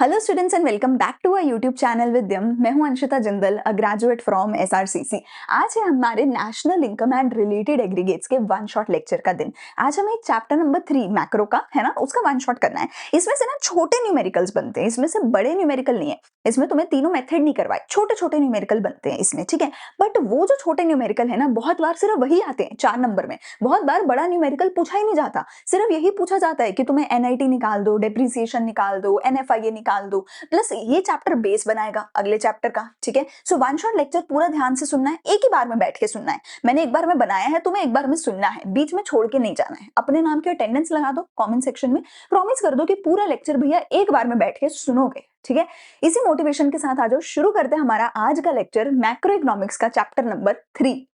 Hello students and welcome back to our YouTube channel Vidyam. मैं हूं Anshita Jindal, a graduate from SRCC. आज है हमारे national income and related aggregates के वन शॉट लेक्चर का दिन। आज हमें चैप्टर नंबर 3 मैक्रो का है ना, उसका वन शॉट करना है। इसमें से ना छोटे न्यूमेरिकल्स बनते हैं, इसमें से बड़े न्यूमेरिकल नहीं है। इसमें तुम्हें तीनों मेथड नहीं करवाए, छोटे छोटे न्यूमेरिकल बनते हैं इसमें, ठीक है। बट वो जो छोटे न्यूमेरिकल है ना, बहुत बार सिर्फ वही आते हैं 4 नंबर में। बहुत बार बड़ा न्यूमेरिकल पूछा ही नहीं जाता, सिर्फ यही पूछा जाता है कि तुम्हें एनआईटी निकाल दो, डेप्रिसिएशन निकाल दो, एनएफआईए निकाल दो। प्लस ये चैप्टर बेस बनाएगा अगले चैप्टर का, ठीक है। सो वन शॉट लेक्चर पूरा ध्यान से सुनना है, एक ही बार में बैठ के सुनना है। मैंने एक बार में बनाया है, तुम्हें एक बार में सुनना है, बीच में छोड़ के नहीं जाना है। अपने नाम की अटेंडेंस लगा दो कमेंट सेक्शन में, प्रॉमिस कर दो कि पूरा लेक्चर भैया एक बार में बैठ के सुनोगे, ठीक है। इसी मोटिवेशन के साथ आज शुरू करते हैं हमारा आज का लेक्चर, मैक्रो इकोनॉमिक्स का चैप्टर नंबर 3।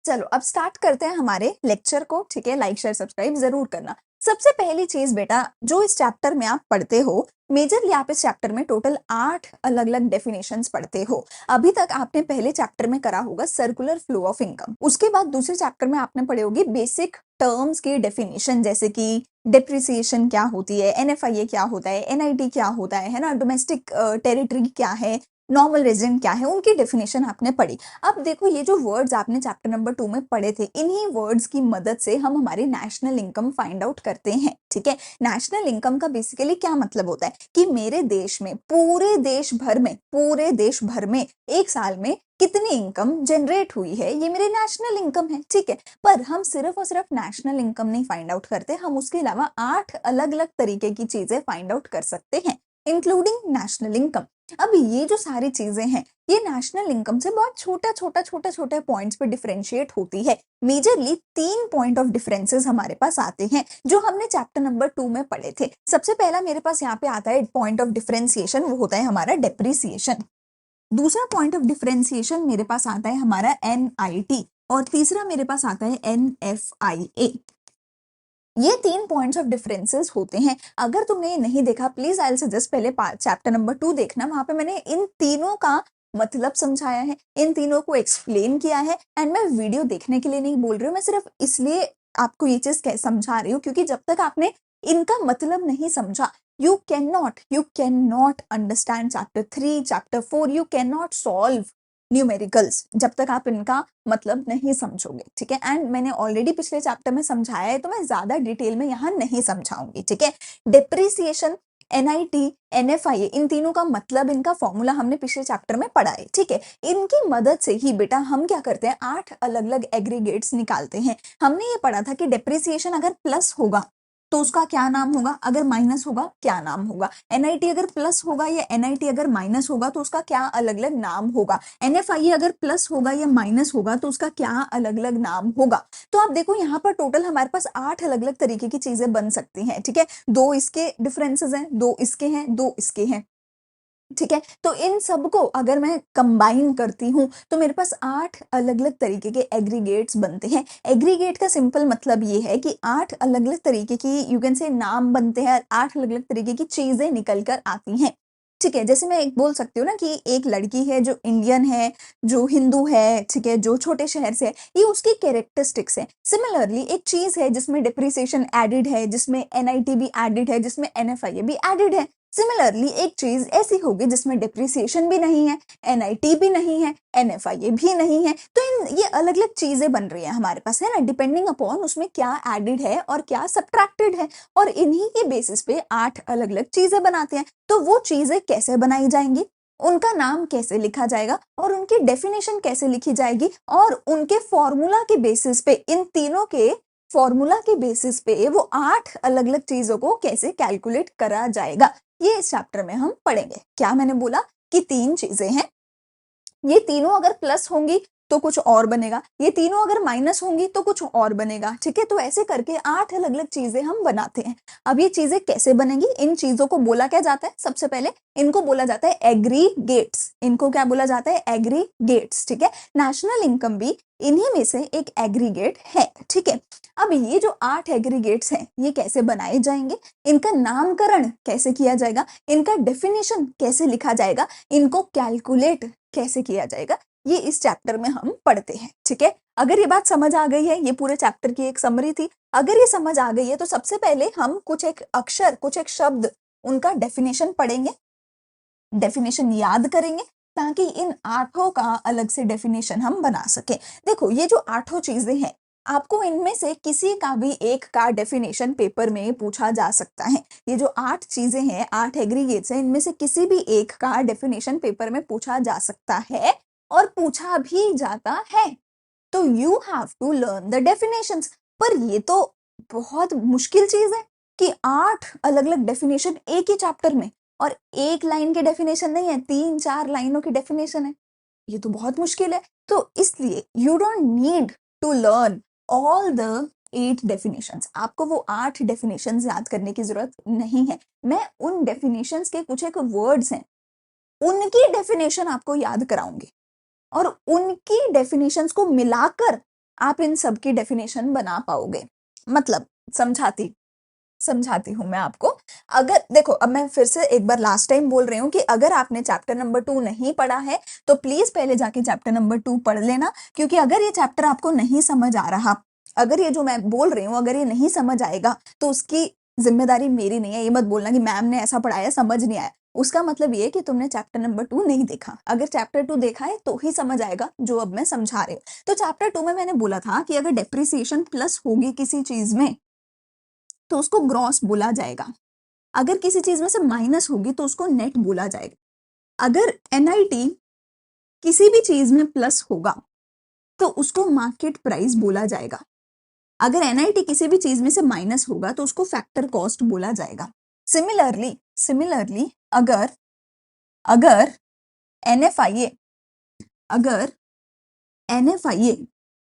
चलो अब स्टार्ट करते हैं हमारे लेक्चर को, ठीक है। लाइक शेयर सब्सक्राइब जरूर करना। सबसे पहली चीज बेटा, जो इस चैप्टर में आप पढ़ते हो, मेजरली आप इस चैप्टर में टोटल 8 अलग अलग डेफिनेशंस पढ़ते हो। अभी तक आपने पहले चैप्टर में करा होगा सर्कुलर फ्लो ऑफ इनकम, उसके बाद दूसरे चैप्टर में आपने पढ़े होगी बेसिक टर्म्स की डेफिनेशन, जैसे कि डेप्रिसिएशन क्या होती है, एनएफआईए क्या होता है, एनआईटी क्या होता है ना, डोमेस्टिक टेरिटरी क्या है, नॉर्मल रेजिडेंट क्या है, उनकी डेफिनेशन आपने पढ़ी। अब देखो, ये जो वर्ड्स आपने चैप्टर नंबर 2 में पढ़े थे, इन्हीं वर्ड्स की मदद से हम हमारी नेशनल इनकम फाइंड आउट करते हैं, ठीक है। नेशनल इनकम का बेसिकली क्या मतलब होता है कि मेरे देश में, पूरे देश भर में एक साल में कितनी इनकम जनरेट हुई है, ये मेरी नेशनल इनकम है, ठीक है। पर हम सिर्फ और सिर्फ नेशनल इनकम नहीं फाइंड आउट करते, हम उसके अलावा 8 अलग अलग तरीके की चीजें फाइंड आउट कर सकते हैं, इंक्लूडिंग नेशनल इनकम। अब ये जो सारी चीजें हैं, ये नेशनल इनकम से बहुत छोटे पॉइंट्स पे डिफरेंशिएट होती है। मेजरली 3 पॉइंट ऑफ डिफरेंसेस हमारे पास आते हैं, जो हमने चैप्टर नंबर 2 में पढ़े थे। सबसे पहला मेरे पास यहाँ पे आता है पॉइंट ऑफ डिफरेंशिएशन, वो होता है हमारा डेप्रिसिएशन। दूसरा पॉइंट ऑफ डिफरेंशिएशन मेरे पास आता है हमारा एनआईटी, और तीसरा मेरे पास आता है एनएफआईए। ये 3 पॉइंट्स ऑफ डिफरेंसेस होते हैं। अगर तुमने ये नहीं देखा, प्लीज आई विल सजेस्ट पहले चैप्टर नंबर 2 देखना, वहां पे मैंने इन तीनों का मतलब समझाया है, इन तीनों को एक्सप्लेन किया है। एंड मैं वीडियो देखने के लिए नहीं बोल रही हूँ, मैं सिर्फ इसलिए आपको ये चीज समझा रही हूँ क्योंकि जब तक आपने इनका मतलब नहीं समझा, you can not understand chapter 3, chapter 4, you can not solve numericals जब तक आप इनका मतलब नहीं समझोगे, ठीक है। एंड मैंने ऑलरेडी पिछले चैप्टर में समझाया है, तो मैं ज्यादा डिटेल में यहाँ नहीं समझाऊंगी, ठीक है। डेप्रिसिएशन, एनआईटी, एनएफआईए, इन तीनों का मतलब, इनका फॉर्मूला हमने पिछले चैप्टर में पढ़ा है, ठीक है। इनकी मदद से ही बेटा हम क्या करते हैं, 8 अलग अलग एग्रीगेट्स निकालते हैं। हमने ये पढ़ा था कि डेप्रिसिएशन अगर प्लस होगा तो उसका क्या नाम होगा, अगर माइनस होगा क्या नाम होगा। एनआईटी अगर प्लस होगा या एनआईटी अगर माइनस होगा तो उसका क्या अलग अलग नाम होगा। एनएफआईए अगर प्लस होगा या माइनस होगा तो उसका क्या अलग अलग नाम होगा। तो आप देखो, यहाँ पर टोटल हमारे पास 8 अलग अलग तरीके की चीजें बन सकती हैं, ठीक है। 2 इसके डिफरेंसेस हैं, 2 इसके हैं, 2 इसके हैं, ठीक है। तो इन सबको अगर मैं कंबाइन करती हूँ तो मेरे पास 8 अलग अलग तरीके के एग्रीगेट्स बनते हैं। एग्रीगेट का सिंपल मतलब ये है कि 8 अलग अलग तरीके की, यू कैन से, नाम बनते हैं, 8 अलग अलग तरीके की चीजें निकल कर आती हैं, ठीक है। जैसे मैं एक बोल सकती हूँ ना कि एक लड़की है जो इंडियन है, जो हिंदू है, ठीक है, जो छोटे शहर से है, ये उसकी कैरेक्टरिस्टिक्स है। सिमिलरली एक चीज है जिसमें डिप्रिसिएशन एडेड है, जिसमें एनआईटी भी एडेड है, जिसमें एनएफआईए भी एडेड है। सिमिलरली एक चीज ऐसी होगी जिसमें डिप्रिसिएशन भी नहीं है, एनआईटी भी नहीं है, एनएफआईए भी नहीं है। तो इन ये अलग अलग चीजें बन रही है हमारे पास, है ना, डिपेंडिंग अपॉन उसमें क्या एडेड है और क्या सब्ट्रैक्टेड है, और इन्हीं के बेसिस पे 8 अलग अलग चीजें बनाते हैं। तो वो चीजें कैसे बनाई जाएंगी, उनका नाम कैसे लिखा जाएगा, और उनकी डेफिनेशन कैसे लिखी जाएगी, और उनके फॉर्मूला के बेसिस पे, इन तीनों के फॉर्मूला के बेसिस पे वो 8 अलग अलग चीजों को कैसे कैलकुलेट करा जाएगा, ये इस चैप्टर में हम पढ़ेंगे। क्या मैंने बोला कि 3 चीजें हैं, ये तीनों अगर प्लस होंगी तो कुछ और बनेगा, ये तीनों अगर माइनस होंगी तो कुछ और बनेगा, ठीक है। तो ऐसे करके 8 अलग अलग चीजें हम बनाते हैं। अब ये चीजें कैसे बनेंगी, इन चीजों को बोला क्या जाता है, सबसे पहले इनको बोला जाता है एग्रीगेट्स। इनको क्या बोला जाता है, एग्रीगेट्स, ठीक है। नेशनल इनकम भी इन्हीं में से एक एग्रीगेट है, ठीक है। अब ये जो 8 एग्रीगेट्स हैं, ये कैसे बनाए जाएंगे, इनका नामकरण कैसे किया जाएगा, इनका डेफिनेशन कैसे लिखा जाएगा, इनको कैलकुलेट कैसे किया जाएगा, ये इस चैप्टर में हम पढ़ते हैं, ठीक है। अगर ये बात समझ आ गई है, ये पूरे चैप्टर की एक समरी थी। अगर ये समझ आ गई है तो सबसे पहले हम कुछ एक अक्षर, कुछ एक शब्द, उनका डेफिनेशन पढ़ेंगे, डेफिनेशन याद करेंगे, ताकि इन आठों का अलग से डेफिनेशन हम बना सके। देखो ये जो आठों चीजें हैं, आपको इनमें से किसी का भी एक का डेफिनेशन पेपर में पूछा जा सकता है। ये जो 8 चीजें हैं, 8 एग्रीगेट्स हैं, इनमें से किसी भी एक का डेफिनेशन पेपर में पूछा जा सकता है और पूछा भी जाता है। तो you have to learn the definitions. पर ये तो बहुत मुश्किल चीज है कि 8 अलग अलग डेफिनेशन एक ही चैप्टर में, और एक लाइन के डेफिनेशन नहीं है, 3-4 लाइनों की डेफिनेशन है। ये तो बहुत मुश्किल है। तो इसलिए you don't need to learn all the 8 definitions. आपको वो 8 डेफिनेशंस याद करने की जरूरत नहीं है। मैं उन डेफिनेशंस के कुछ एक वर्ड्स हैं, उनकी डेफिनेशन आपको याद कराऊंगी, और उनकी डेफिनेशंस को मिलाकर आप इन सब की डेफिनेशन बना पाओगे। मतलब समझाती समझाती हूं मैं आपको। अगर देखो, अब मैं फिर से एक बार लास्ट टाइम बोल रही हूँ कि अगर आपने चैप्टर नंबर 2 नहीं पढ़ा है तो प्लीज पहले जाके चैप्टर नंबर 2 पढ़ लेना, क्योंकि अगर ये चैप्टर आपको नहीं समझ आ रहा, अगर ये जो मैं बोल रही हूँ अगर ये नहीं समझ आएगा, तो उसकी जिम्मेदारी मेरी नहीं है। ये मत बोलना कि मैम ने ऐसा पढ़ाया समझ नहीं आया, उसका मतलब ये कि तुमने चैप्टर नंबर 2 नहीं देखा। अगर चैप्टर 2 देखा है तो ही समझ आएगा जो अब मैं समझा रही हूँ। तो चैप्टर 2 में मैंने बोला था कि अगर डेप्रिसिएशन प्लस होगी किसी चीज में तो उसको ग्रॉस बोला जाएगा, अगर किसी चीज में से माइनस होगी तो उसको नेट बोला जाएगा। अगर एनआईटी किसी भी चीज में प्लस होगा तो उसको मार्केट प्राइस बोला जाएगा। अगर एनआईटी किसी भी चीज में से माइनस होगा तो उसको फैक्टर कॉस्ट बोला जाएगा। सिमिलरली अगर अगर एनएफआईए अगर एनएफआईए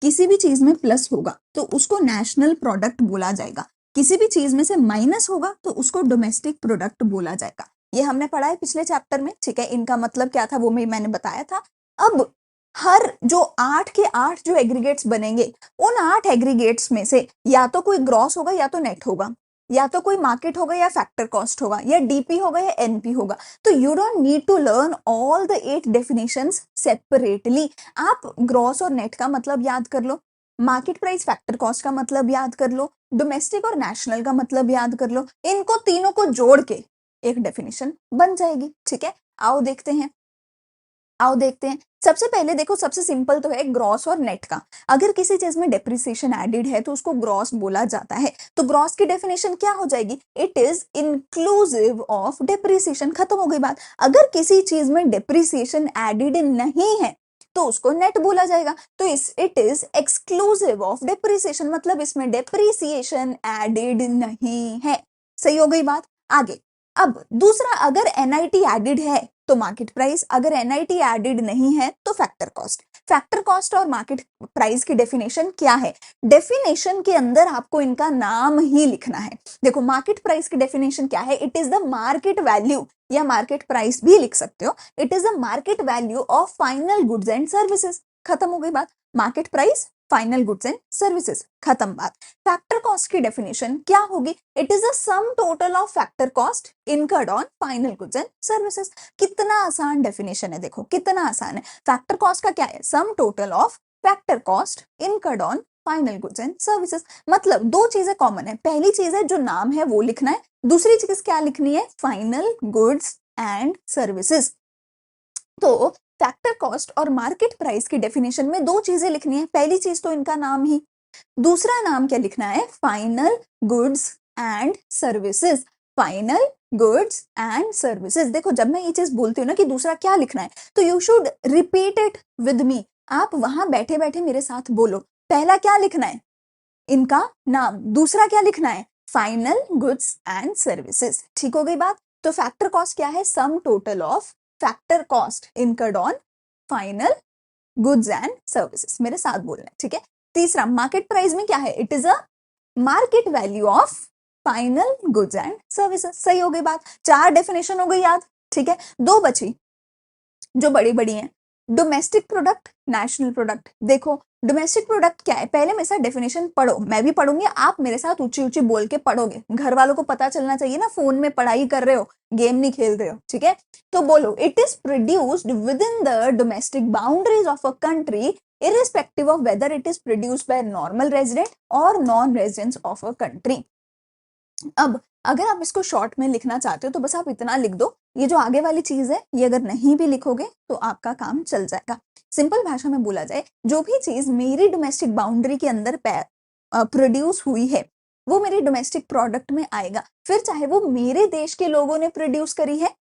किसी भी चीज में प्लस होगा तो उसको नेशनल प्रोडक्ट बोला जाएगा। किसी भी चीज में से माइनस होगा तो उसको डोमेस्टिक प्रोडक्ट बोला जाएगा। ये हमने पढ़ा है पिछले चैप्टर में, ठीक है। इनका मतलब क्या था वो मैंने बताया था। अब हर जो 8 के 8 जो एग्रीगेट्स बनेंगे, उन 8 एग्रीगेट्स में से या तो कोई ग्रॉस होगा या तो नेट होगा, या तो कोई मार्केट होगा या फैक्टर कॉस्ट होगा, या डीपी होगा या एनपी होगा। तो you don't need to learn all the 8 definitions separately. आप ग्रॉस और नेट का मतलब याद कर लो, मार्केट प्राइस फैक्टर कॉस्ट का मतलब याद कर लो, डोमेस्टिक और नेशनल का मतलब याद कर लो। इनको तीनों को जोड़ के एक डेफिनेशन बन जाएगी, ठीक है। आओ देखते हैं। सबसे पहले देखो, सबसे सिंपल तो है ग्रॉस और नेट का। अगर किसी चीज में डेप्रिसिएशन एडेड है तो उसको ग्रॉस बोला जाता है। तो ग्रॉस की डेफिनेशन क्या हो जाएगी? It is inclusive of depreciation. खत्म हो गई बात। अगर किसी चीज में डेप्रिसिएशन एडेड नहीं है तो उसको नेट बोला जाएगा। तो it is exclusive of depreciation, मतलब इसमें डेप्रिसिएशन एडेड नहीं है। सही हो गई बात। आगे, अब दूसरा, अगर एनआईटी एडेड है तो मार्केट प्राइस, अगर एनआईटी एडेड नहीं है तो फैक्टर कॉस्ट। फैक्टर कॉस्ट और मार्केट प्राइस की डेफिनेशन क्या है? डेफिनेशन के अंदर आपको इनका नाम ही लिखना है। देखो, मार्केट प्राइस की डेफिनेशन क्या है? It is the market value, या मार्केट प्राइस भी लिख सकते हो। It is the market value of final goods and services. खत्म हो गई बात। Market price, final goods and services, खत्म बात। फैक्टर कॉस्ट की डेफिनेशन क्या होगी? It is the some total of factor cost incurred on final goods and services. कितना आसान डेफिनेशन है, देखो कितना आसान है। फैक्टर कॉस्ट का क्या है? सम total of factor cost incurred on final goods and services. मतलब दो चीजें कॉमन है। पहली चीज है जो नाम है वो लिखना है, दूसरी चीज क्या लिखनी है? Final goods and services. तो फैक्टर कॉस्ट और मार्केट प्राइस की डेफिनेशन में दो चीजें लिखनी है। पहली चीज तो इनका नाम ही, दूसरा नाम क्या लिखना है? Final goods and services. Final goods and services. देखो, जब मैं ये चीज बोलती हूँ ना कि दूसरा क्या लिखना है, तो you should repeat it with me. आप वहां बैठे बैठे मेरे साथ बोलो। पहला क्या लिखना है? इनका नाम। दूसरा क्या लिखना है? Final goods and services. ठीक हो गई बात। तो फैक्टर कॉस्ट क्या है? सम total of factor cost incurred on final goods and services. मेरे साथ बोलना है, ठीक है। तीसरा, मार्केट प्राइस में क्या है? It is a market value of final goods and services. सही हो गई बात। 4 डेफिनेशन हो गई याद, ठीक है। 2 बची जो बड़ी बड़ी हैं। Domestic product, national product. देखो, डोमेस्टिक प्रोडक्ट क्या है? पहले मेरे साथ डेफिनेशन पढ़ो, मैं भी पढ़ूंगी, आप मेरे साथ ऊंची ऊंची बोल के पढ़ोगे। घर वालों को पता चलना चाहिए ना, फोन में पढ़ाई कर रहे हो, गेम नहीं खेल रहे हो, ठीक है। तो बोलो, it is produced with in the domestic boundaries of a country irrespective of whether it is produced by normal resident or non-residents of a country। अब अगर आप इसको शॉर्ट में लिखना चाहते हो तो बस आप इतना लिख दो, ये जो आगे वाली चीज है ये अगर नहीं भी लिखोगे तो आपका काम चल जाएगा। सिंपल भाषा में बोला जाए, जो भी चीज मेरी डोमेस्टिक बाउंड्री के अंदर प्रोड्यूस हुई है वो मेरे डोमेस्टिक प्रोडक्ट में आएगा, फिर चाहे वो मेरे देश के लोगों ने प्रोड्यूस करी है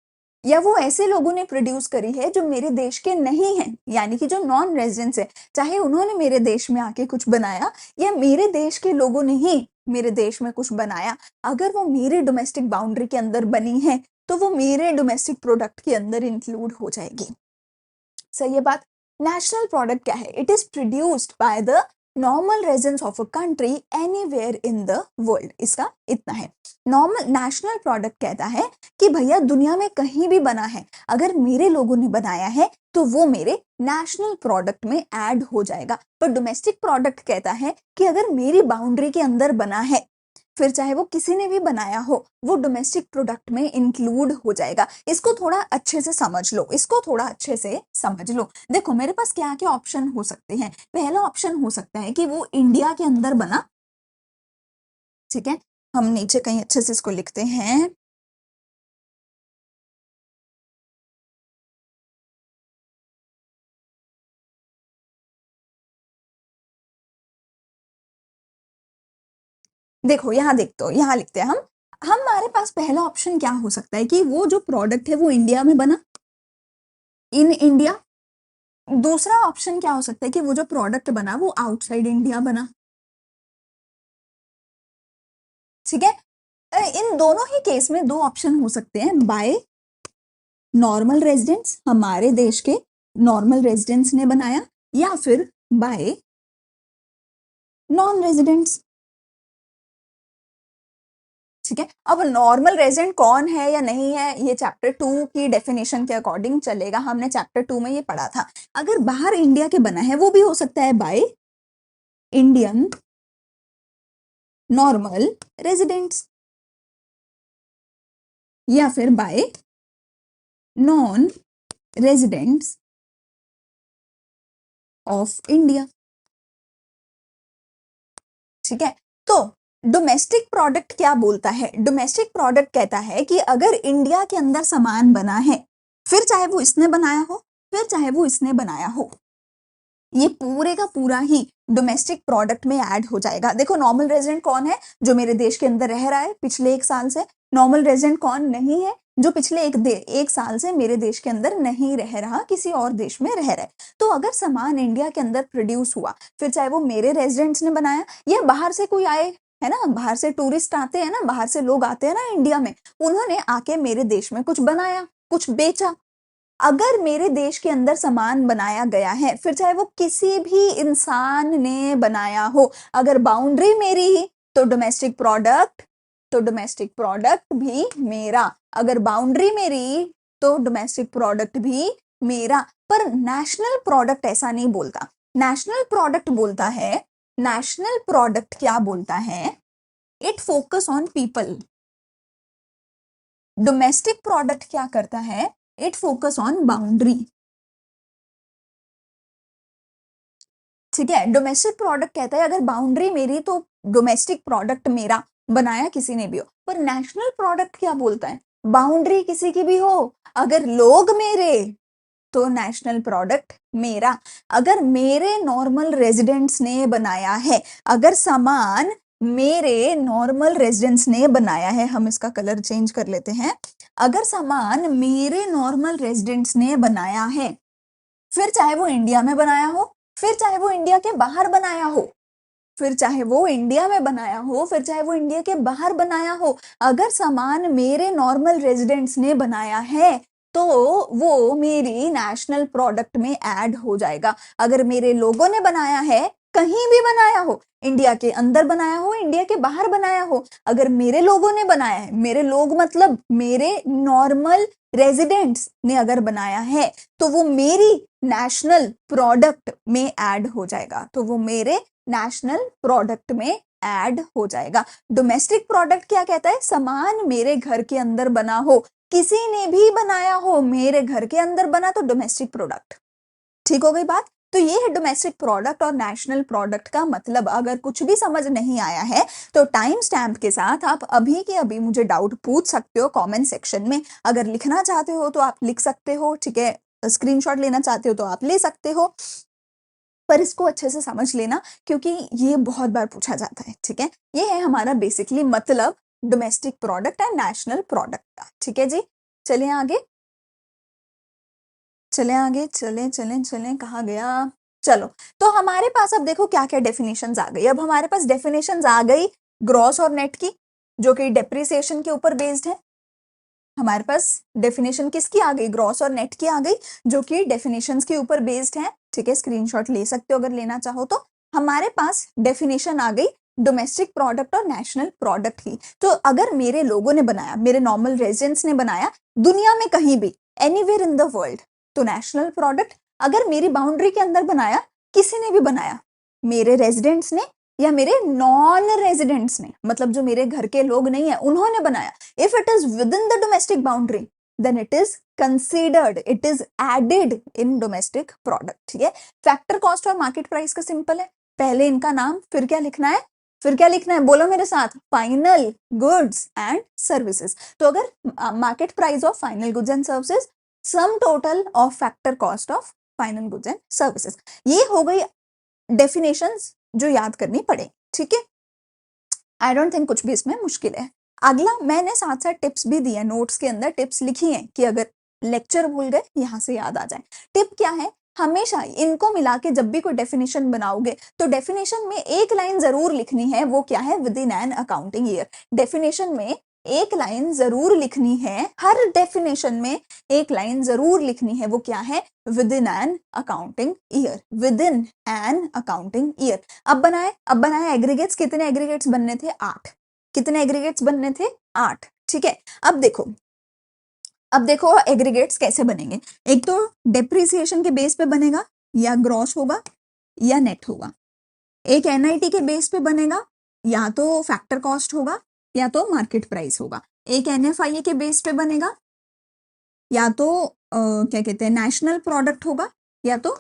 या वो ऐसे लोगों ने प्रोड्यूस करी है जो मेरे देश के नहीं हैं, यानी कि जो नॉन रेजिडेंट्स है, चाहे उन्होंने मेरे देश में आके कुछ बनाया या मेरे देश के लोगों ने ही मेरे देश में कुछ बनाया, अगर वो मेरे डोमेस्टिक बाउंड्री के अंदर बनी है तो वो मेरे डोमेस्टिक प्रोडक्ट के अंदर इंक्लूड हो जाएगी। सही है बात। नेशनल प्रोडक्ट क्या है? It is produced by the normal residents of a country anywhere in the world. इसका इतना है। नॉर्मल नेशनल प्रोडक्ट कहता है कि भैया दुनिया में कहीं भी बना है, अगर मेरे लोगों ने बनाया है तो वो मेरे नेशनल प्रोडक्ट में ऐड हो जाएगा। पर डोमेस्टिक प्रोडक्ट कहता है कि अगर मेरी बाउंड्री के अंदर बना है, फिर चाहे वो किसी ने भी बनाया हो, वो डोमेस्टिक प्रोडक्ट में इंक्लूड हो जाएगा। इसको थोड़ा अच्छे से समझ लो, इसको थोड़ा अच्छे से समझ लो। देखो मेरे पास क्या क्या ऑप्शन हो सकते हैं। पहला ऑप्शन हो सकता है कि वो इंडिया के अंदर बना, ठीक है, हम नीचे कहीं अच्छे से इसको लिखते हैं। देखो यहाँ देखते हो, यहाँ लिखते हैं हम हमारे पास पहला ऑप्शन क्या हो सकता है कि वो जो प्रोडक्ट है वो इंडिया में बना, इन इंडिया। दूसरा ऑप्शन क्या हो सकता है कि वो जो प्रोडक्ट बना वो आउटसाइड इंडिया बना, ठीक है। इन दोनों ही केस में दो ऑप्शन हो सकते हैं, बाय नॉर्मल रेजिडेंट्स, हमारे देश के नॉर्मल रेजिडेंट्स ने बनाया, या फिर बाय नॉन रेजिडेंट्स, ठीक है। अब नॉर्मल रेजिडेंट कौन है या नहीं है ये चैप्टर 2 की डेफिनेशन के अकॉर्डिंग चलेगा, हमने चैप्टर 2 में ये पढ़ा था। अगर बाहर इंडिया के बना है वो भी हो सकता है बाय इंडियन नॉर्मल रेजिडेंट्स, या फिर bye non residents of India, ठीक है। तो डोमेस्टिक प्रोडक्ट क्या बोलता है? डोमेस्टिक प्रोडक्ट कहता है कि अगर इंडिया के अंदर सामान बना है, फिर चाहे वो इसने बनाया हो, फिर चाहे वो इसने बनाया हो, ये पूरे का पूरा ही डोमेस्टिक प्रोडक्ट में ऐड हो जाएगा। देखो नॉर्मल रेजिडेंट कौन है? जो मेरे देश के अंदर रह रहा है पिछले 1 साल से। नॉर्मल रेजिडेंट कौन नहीं है? जो पिछले एक साल से मेरे देश के अंदर नहीं रह रहा, किसी और देश में रह रहा है। तो अगर सामान इंडिया के अंदर प्रोड्यूस हुआ, फिर चाहे वो मेरे रेजिडेंट्स ने बनाया या बाहर से कोई आए, है ना, बाहर से टूरिस्ट आते हैं ना, बाहर से लोग आते हैं ना इंडिया में, उन्होंने आके मेरे देश में कुछ बनाया, कुछ बेचा। अगर मेरे देश के अंदर सामान बनाया गया है, फिर चाहे वो किसी भी इंसान ने बनाया हो, अगर बाउंड्री मेरी ही तो डोमेस्टिक प्रोडक्ट भी मेरा। अगर बाउंड्री मेरी तो डोमेस्टिक प्रोडक्ट भी मेरा। पर नेशनल प्रोडक्ट ऐसा नहीं बोलता। नेशनल प्रोडक्ट बोलता है, नेशनल प्रोडक्ट क्या बोलता है? It focus on people. Domestic product क्या करता है? इट फोकस ऑन बाउंड्री, ठीक है। डोमेस्टिक प्रोडक्ट कहता है अगर बाउंड्री मेरी तो डोमेस्टिक प्रोडक्ट मेरा, बनाया किसी ने भी हो। पर नेशनल प्रोडक्ट क्या बोलता है? बाउंड्री किसी की भी हो, अगर लोग मेरे तो नेशनल प्रोडक्ट मेरा। अगर मेरे नॉर्मल रेजिडेंट्स ने बनाया है, अगर सामान मेरे नॉर्मल रेजिडेंट्स ने बनाया है, हम इसका कलर चेंज कर लेते हैं। अगर सामान मेरे नॉर्मल रेजिडेंट्स ने बनाया है, फिर चाहे वो इंडिया में बनाया हो, फिर चाहे वो इंडिया के बाहर बनाया हो, फिर चाहे वो इंडिया में बनाया हो, फिर चाहे वो इंडिया के बाहर बनाया हो, अगर सामान मेरे नॉर्मल रेजिडेंट्स ने बनाया है तो वो मेरी नेशनल प्रोडक्ट में ऐड हो जाएगा। अगर मेरे लोगों ने बनाया है, कहीं भी बनाया हो, इंडिया के अंदर बनाया हो, इंडिया के बाहर बनाया हो, अगर मेरे लोगों ने बनाया है, मेरे लोग मतलब मेरे नॉर्मल रेजिडेंट्स ने अगर बनाया है, तो वो मेरी नेशनल प्रोडक्ट में ऐड हो जाएगा। तो वो मेरे नेशनल प्रोडक्ट में ऐड हो जाएगा। डोमेस्टिक प्रोडक्ट क्या कहता है? सामान मेरे घर के अंदर बना हो, किसी ने भी बनाया हो, मेरे घर के अंदर बना तो डोमेस्टिक प्रोडक्ट। ठीक हो गई बात। तो ये है डोमेस्टिक प्रोडक्ट और नेशनल प्रोडक्ट का मतलब। अगर कुछ भी समझ नहीं आया है तो टाइम स्टैम्प के साथ आप अभी के अभी मुझे डाउट पूछ सकते हो कमेंट सेक्शन में। अगर लिखना चाहते हो तो आप लिख सकते हो, ठीक है, स्क्रीनशॉट लेना चाहते हो तो आप ले सकते हो, पर इसको अच्छे से समझ लेना क्योंकि ये बहुत बार पूछा जाता है, ठीक है। ये है हमारा बेसिकली मतलब domestic product and national product का, ठीक है जी। चलिए आगे, चले आगे, चले चले चले, कहाँ गया, चलो। तो हमारे पास अब देखो क्या क्या डेफिनेशंस आ गई। अब हमारे पास डेफिनेशंस आ गई ग्रॉस और नेट की, जो कि डेप्रिसिएशन के ऊपर बेस्ड है। हमारे पास डेफिनेशन किसकी आ गई, ग्रॉस और नेट की आ गई, जो कि डेफिनेशंस के ऊपर बेस्ड है, ठीक है। स्क्रीनशॉट ले सकते हो अगर लेना चाहो तो। हमारे पास डेफिनेशन आ गई डोमेस्टिक प्रोडक्ट और नेशनल प्रोडक्ट की। तो अगर मेरे लोगों ने बनाया, मेरे नॉर्मल रेजिडेंट्स ने बनाया दुनिया में कहीं भी, एनीवेयर इन द वर्ल्ड, तो नेशनल प्रोडक्ट। अगर मेरी बाउंड्री के अंदर बनाया, किसी ने भी बनाया, मेरे रेजिडेंट्स ने या मेरे नॉन रेजिडेंट्स ने, मतलब जो मेरे घर के लोग नहीं है उन्होंने बनाया, if it is within the domestic boundary then it is considered, it is added in domestic product, ठीक है। फैक्टर कॉस्ट और मार्केट प्राइस का सिंपल है, पहले इनका नाम, फिर क्या लिखना है, फिर क्या लिखना है, बोलो मेरे साथ, फाइनल गुड्स एंड सर्विसेज। तो अगर market price of final goods and services, some total of factor cost of final goods and services. ये हो गई डेफिनेशंस जो याद करनी पड़े, ठीक है। आई डोंट थिंक कुछ भी इसमें मुश्किल है। अगला मैंने साथ साथ टिप्स भी दिए, नोट्स के अंदर टिप्स लिखी हैं कि अगर लेक्चर भूल गए यहाँ से याद आ जाए। टिप क्या है, हमेशा इनको मिला के जब भी कोई डेफिनेशन बनाओगे तो डेफिनेशन में एक लाइन जरूर लिखनी है, वो क्या है, with in an accounting year. Definition में एक लाइन जरूर लिखनी है, हर डेफिनेशन में एक लाइन जरूर लिखनी है, वो क्या है, with in an accounting year, with in an accounting year. अब बनाए एग्रीगेट्स, कितने एग्रीगेट्स बनने थे, 8। कितने एग्रीगेट्स बनने थे, 8, ठीक है। अब देखो एग्रीगेट्स कैसे बनेंगे। एक तो डेप्रिसिएशन के बेस पे बनेगा, या ग्रॉस होगा या नेट होगा। एक एनआईटी के बेस पे बनेगा, या तो फैक्टर कॉस्ट होगा या तो मार्केट प्राइस होगा। एक एनएफआईए के बेस पे बनेगा, या तो क्या कहते हैं, नेशनल प्रोडक्ट होगा या तो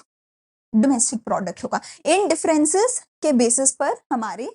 डोमेस्टिक प्रोडक्ट होगा। इन डिफरेंसेस के बेसिस पर हमारी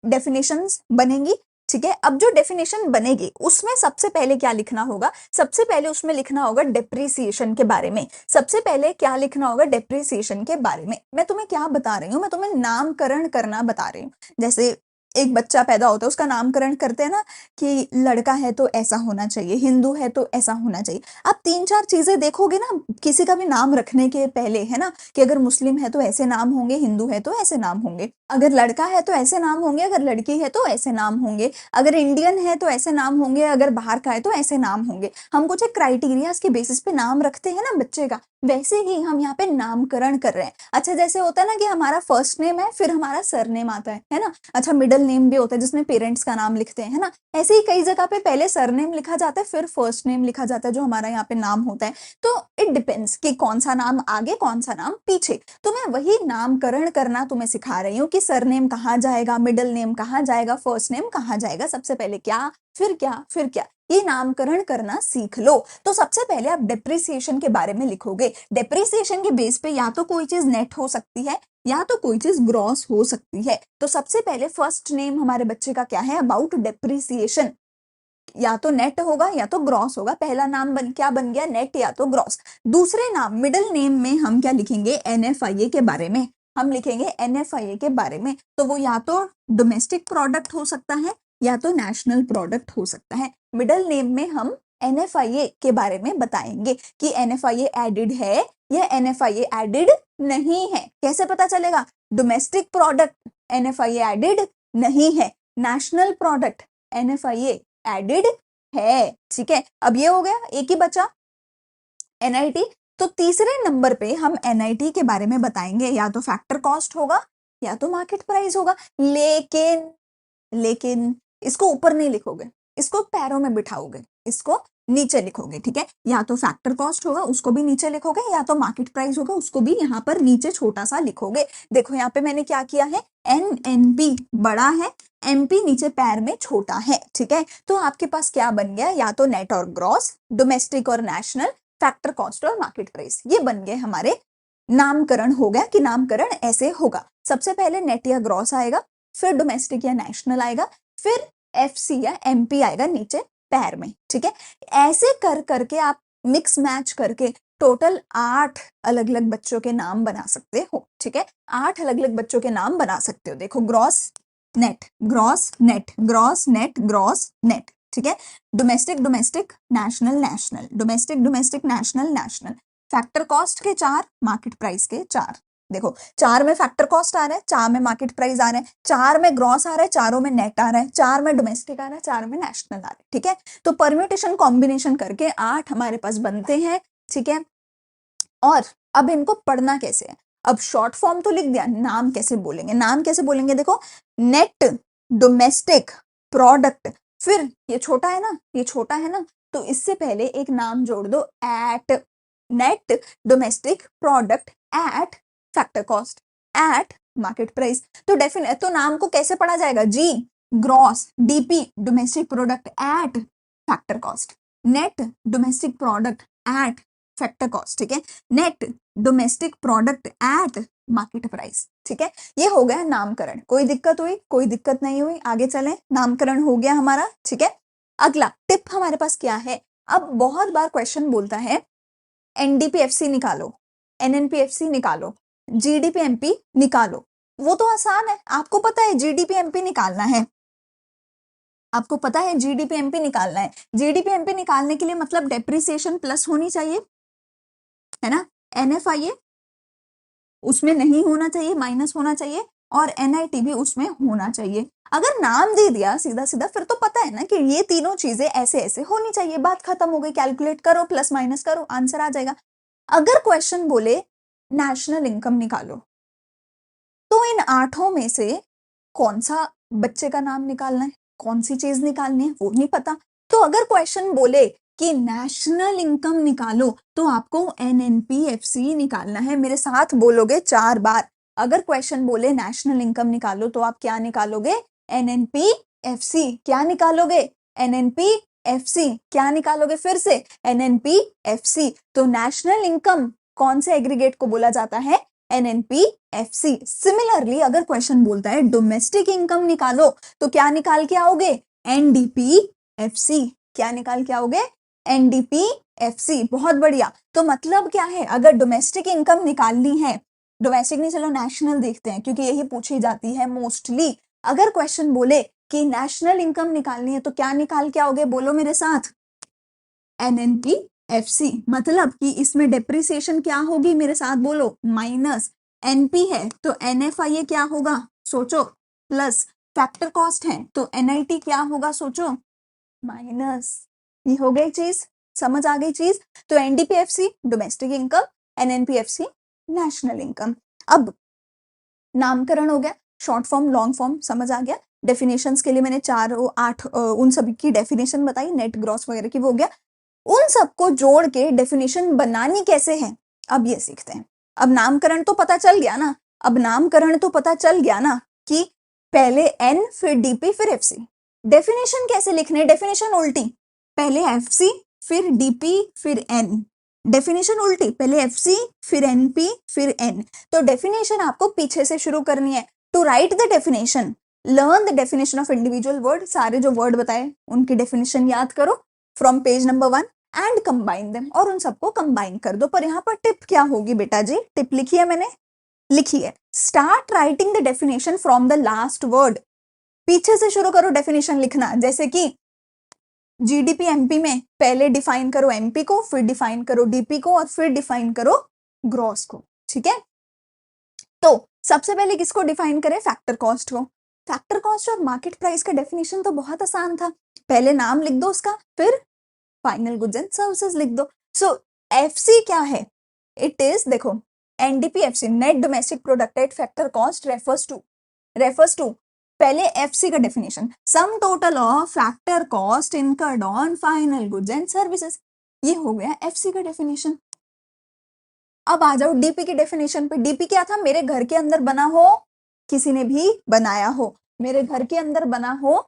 डेफिनेशंस बनेंगी, ठीक है। अब जो डेफिनेशन बनेगी उसमें सबसे पहले क्या लिखना होगा, सबसे पहले उसमें लिखना होगा डेप्रिसिएशन के बारे में। सबसे पहले क्या लिखना होगा, डेप्रिसिएशन के बारे में। मैं तुम्हें क्या बता रही हूँ, मैं तुम्हें नामकरण करना बता रही हूँ। जैसे एक बच्चा पैदा होता है, उसका नामकरण करते हैं ना, कि लड़का है तो ऐसा होना चाहिए, हिंदू है तो ऐसा होना चाहिए। आप 3-4 चीजें देखोगे ना किसी का भी नाम रखने के पहले, है ना, कि अगर मुस्लिम है तो ऐसे नाम होंगे, हिंदू है तो ऐसे नाम होंगे, अगर लड़का है तो ऐसे नाम होंगे, अगर लड़की है तो ऐसे नाम होंगे, अगर इंडियन है तो ऐसे नाम होंगे, अगर बाहर का है तो ऐसे नाम होंगे। हम कुछ एक क्राइटेरियाज के बेसिस पे नाम रखते हैं ना बच्चे का, वैसे ही हम यहाँ पे नामकरण कर रहे हैं। अच्छा, जैसे होता है ना कि हमारा फर्स्ट नेम है फिर हमारा सरनेम आता है ना। अच्छा, मिडिल नेम भी होता है जिसमें पेरेंट्स का नाम लिखते हैं, है ना। ऐसे ही कई जगह पे पहले सरनेम लिखा जाता है फिर फर्स्ट नेम लिखा जाता है, जो हमारा यहाँ पे नाम होता है। तो इट डिपेंड्स कि कौन सा नाम आगे कौन सा नाम पीछे। तो मैं वही नामकरण करना तुम्हें सिखा रही हूँ कि सरनेम कहाँ जाएगा, मिडिल नेम कहाँ जाएगा, फर्स्ट नेम कहाँ जाएगा, सबसे पहले क्या, फिर क्या, फिर क्या, ये नामकरण करना सीख लो। तो सबसे पहले आप डेप्रिसिएशन के बारे में लिखोगे। डेप्रिसिएशन के बेस पे या तो कोई चीज नेट हो सकती है या तो कोई चीज ग्रॉस हो सकती है। तो सबसे पहले फर्स्ट नेम हमारे बच्चे का क्या है, अबाउट डेप्रिसिएशन, या तो नेट होगा या तो ग्रॉस होगा। पहला नाम क्या बन गया, नेट या तो ग्रॉस। दूसरे नाम मिडिल नेम में हम क्या लिखेंगे, एनएफआईए के बारे में, हम लिखेंगे एनएफआईए के बारे में। तो वो या तो डोमेस्टिक प्रोडक्ट हो सकता है या तो नेशनल प्रोडक्ट हो सकता है। मिडिल नेम में हम एनएफआईए के बारे में बताएंगे कि एनएफआईए एडेड है या एनएफआईए एडेड नहीं है। कैसे पता चलेगा, डोमेस्टिक प्रोडक्ट एनएफआईए एडेड नहीं है, नेशनल प्रोडक्ट एनएफआईए एडेड है, ठीक है। अब ये हो गया, एक ही बचा एनआईटी। तो तीसरे नंबर पे हम एनआईटी के बारे में बताएंगे, या तो फैक्टर कॉस्ट होगा या तो मार्केट प्राइस होगा। लेकिन इसको ऊपर नहीं लिखोगे, इसको पैरों में बिठाओगे, इसको नीचे लिखोगे, ठीक है। या तो फैक्टर कॉस्ट होगा उसको भी नीचे लिखोगे, या तो मार्केट प्राइस होगा उसको भी यहाँ पर नीचे छोटा सा लिखोगे। देखो यहाँ पे मैंने क्या किया है, एनएनपी बड़ा है, एमपी नीचे पैर में छोटा है, ठीक है। तो आपके पास क्या बन गया, या तो नेट और ग्रॉस, डोमेस्टिक और नेशनल, फैक्टर कॉस्ट और मार्केट प्राइस, ये बन गए हमारे नामकरण हो गया कि नामकरण ऐसे होगा। सबसे पहले नेट या ग्रॉस आएगा, फिर डोमेस्टिक या नेशनल आएगा, फिर एफसी या एमपी आएगा नीचे पैर में, ठीक है। ऐसे कर करके आप मिक्स मैच करके टोटल 8 अलग अलग बच्चों के नाम बना सकते हो, ठीक है। 8 अलग अलग बच्चों के नाम बना सकते हो। देखो, gross net, gross net, gross net, gross net, ठीक है। Domestic domestic, national national, domestic domestic, national national. Factor cost के 4, मार्केट प्राइस के 4। देखो, 4 में फैक्टर कॉस्ट आ रहा है, 4 में मार्केट प्राइस आ रहा है, 4 में ग्रॉस आ रहा है, चारों में नेट आ रहा है, 4 में डोमेस्टिक आ रहा है, 4 में नेशनल आ रहा है, ठीक है। तो परम्यूटेशन कॉम्बिनेशन करके 8 हमारे पास बनते हैं, ठीक है। और अब इनको पढ़ना कैसे है? अब शॉर्ट फॉर्म तो लिख दिया, नाम कैसे बोलेंगे? नाम कैसे बोलेंगे? देखो, नेट डोमेस्टिक प्रोडक्ट, फिर ये छोटा है ना, ये छोटा है ना, तो इससे पहले एक नाम जोड़ दो, at net domestic product at factor cost at market price. तो नाम को कैसे पढ़ा जाएगा? G gross DP domestic product at factor cost, net domestic product at factor cost, ठीक है। Net domestic product at market price, ठीक है। ये हो गया नामकरण। कोई दिक्कत हुई? कोई दिक्कत नहीं हुई, आगे चलें। नामकरण हो गया हमारा, ठीक है। अगला टिप हमारे पास क्या है? अब बहुत बार क्वेश्चन बोलता है एनडीपीएफसी निकालो, एनएनपीएफसी निकालो, जीडीपीएमपी निकालो। वो तो आसान है, आपको पता है जीडीपीएमपी निकालना है, आपको पता है जीडीपीएमपी निकालना है। जीडीपीएमपी निकालने के लिए मतलब डेप्रिसिएशन प्लस होनी चाहिए, है ना। एनएफआईए उसमें नहीं होना चाहिए, माइनस होना चाहिए, और एनआईटी भी उसमें होना चाहिए। अगर नाम दे दिया सीधा सीधा, फिर तो पता है ना कि ये तीनों चीजें ऐसे ऐसे होनी चाहिए, बात खत्म हो गई। कैलकुलेट करो, प्लस माइनस करो, आंसर आ जाएगा। अगर क्वेश्चन बोले नेशनल इनकम निकालो, तो इन 8 में से कौन सा बच्चे का नाम निकालना है, कौन सी चीज निकालनी है, वो नहीं पता। तो अगर क्वेश्चन बोले कि नेशनल इनकम निकालो, तो आपको एनएनपीएफसी निकालना है। मेरे साथ बोलोगे 4 बार। अगर क्वेश्चन बोले नेशनल इनकम निकालो, तो आप क्या निकालोगे? एनएनपीएफसी। क्या निकालोगे? एनएनपीएफसी। क्या निकालोगे? फिर से एनएनपीएफसी। तो नेशनल इनकम कौन से एग्रीगेट को बोला जाता है? एनएनपीएफसी। सिमिलरली अगर क्वेश्चन बोलता है डोमेस्टिक इनकम निकालो, तो क्या निकाल के आओगे? एनडीपीएफसी। क्या निकाल के आओगे? एनडीपीएफसी। बहुत बढ़िया। तो मतलब क्या है? अगर डोमेस्टिक इनकम निकालनी है, डोमेस्टिक नहीं, चलो नेशनल देखते हैं, क्योंकि यही पूछी जाती है मोस्टली। अगर क्वेश्चन बोले कि नेशनल इनकम निकालनी है, तो क्या निकाल के आओगे? बोलो मेरे साथ, एनएनपीएफसी। मतलब कि इसमें डेप्रिसिएशन क्या होगी? मेरे साथ बोलो, माइनस। एनपी है तो एनएफआईए क्या होगा? सोचो, प्लस। फैक्टर कॉस्ट है तो एनआईटी क्या होगा? सोचो, माइनस। ये हो गई चीज, समझ आ गई चीज। तो NDPFC domestic income, एनएनपीएफसी national income. अब नामकरण हो गया, शॉर्ट फॉर्म लॉन्ग फॉर्म समझ आ गया। डेफिनेशंस के लिए मैंने 4 8 उन सभी की डेफिनेशन बताई, नेट ग्रॉस वगैरह की, वो हो गया। उन सबको जोड़ के डेफिनेशन बनानी कैसे है, अब ये सीखते हैं। अब नामकरण तो पता चल गया ना, अब नामकरण तो पता चल गया ना कि पहले एन फिर डीपी फिर एफसी। डेफिनेशन कैसे लिखने? डेफिनेशन उल्टी, पहले एफसी फिर डीपी फिर एन। डेफिनेशन उल्टी, पहले एफसी फिर एनपी फिर एन। तो डेफिनेशन आपको पीछे से शुरू करनी है। To write the definition, learn the definition of individual word. सारे जो वर्ड बताए उनकी डेफिनेशन याद करो from page number 1 and combine them, और उन सबको कंबाइन कर दो। पर यहाँ पर टिप क्या होगी बेटा जी? टिप लिखी है मैंने, लिखी है, start writing the definition from the last word. पीछे से शुरू करो डेफिनेशन लिखना। जैसे कि जीडीपी एमपी में पहले डिफाइन करो एमपी को, फिर डिफाइन करो डीपी को, और फिर डिफाइन करो ग्रॉस को, ठीक है। तो सबसे पहले किसको डिफाइन करें? फैक्टर कॉस्ट को। फैक्टर कॉस्ट और मार्केट प्राइस का डेफिनेशन तो बहुत आसान था, पहले नाम लिख दो उसका, फिर फाइनल गुड्स एंड सर्विसेज लिख दो। सो एफसी क्या है? इट इज, देखो, NDPFC net domestic product at factor cost refers to पहले एफसी का definition, sum total of factor cost incurred on final goods and services. ये हो गया एफसी का डेफिनेशन। अब आ जाओ डीपी की डेफिनेशन पे। डीपी क्या था? मेरे घर के अंदर बना हो, किसी ने भी बनाया हो, मेरे घर के अंदर बना हो,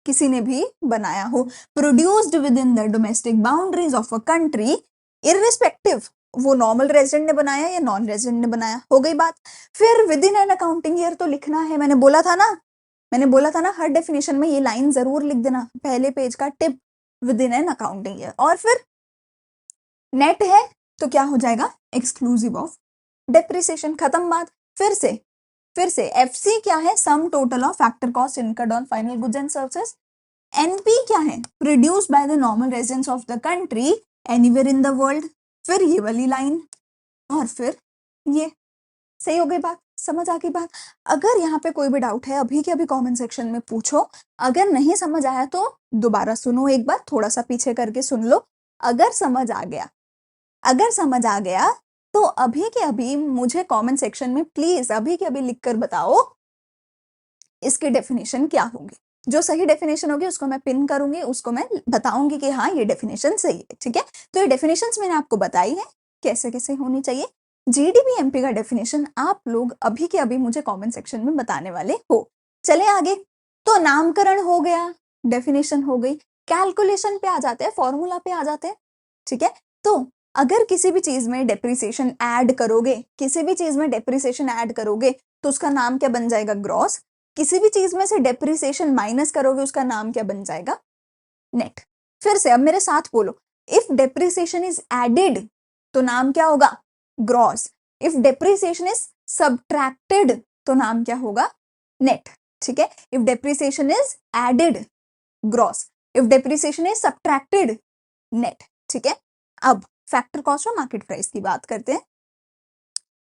किसी ने भी बनाया हो, produced with in the domestic boundaries of a country, irrespective वो नॉर्मल रेजिडेंट ने बनाया या नॉन रेजिडेंट ने बनाया, हो गई बात। फिर with in an accounting year तो लिखना है, मैंने बोला था ना हर डेफिनेशन में ये लाइन जरूर लिख देना, पहले पेज का tip, with in an accounting year. और फिर नेट है तो क्या हो जाएगा, एक्सक्लूसिव ऑफ डेप्रिसिएशन, खत्म बात। फिर से एफसी क्या है, सम total of factor cost incurred on final goods and services. NP क्या है, produce by the normal residents of the country anywhere in the world. फिर ये वाली लाइन और फिर ये, सही हो गई बात, समझ आ गई बात। अगर यहाँ पे कोई भी डाउट है अभी के अभी कमेंट सेक्शन में पूछो, अगर नहीं समझ आया तो दोबारा सुनो, एक बार थोड़ा सा पीछे करके सुन लो। अगर समझ आ गया तो अभी के अभी मुझे कमेंट सेक्शन में प्लीज अभी के अभी लिखकर बताओ इसकी डेफिनेशन क्या होगी। जो सही डेफिनेशन होगी उसको मैं पिन करूंगी, उसको मैं बताऊंगी कि हाँ ये डेफिनेशन सही है, ठीक है। तो ये डेफिनेशंस मैंने आपको बताई है कैसे कैसे होनी चाहिए। जीडीपी का डेफिनेशन आप लोग अभी के अभी मुझे कमेंट सेक्शन में बताने वाले हो। चले आगे, तो नामकरण हो गया, डेफिनेशन हो गई, कैलकुलेशन पे आ जाते हैं, फॉर्मूला पे आ जाते हैं, ठीक है। तो अगर किसी भी चीज में डेप्रिसिएशन ऐड करोगे तो उसका नाम क्या बन जाएगा, ग्रॉस। किसी भी चीज में से डेप्रिसिएशन माइनस करोगे उसका नाम क्या बन जाएगा, नेट। फिर से अब मेरे साथ बोलो, इफ डेप्रिसिएशन इज एडेड तो नाम क्या होगा, gross. If depreciation is subtracted तो नाम क्या होगा, नेट, ठीक है। If depreciation is added, gross. If depreciation is subtracted, net, ठीक है। अब फैक्टर कॉस्ट और मार्केट प्राइस की बात करते हैं।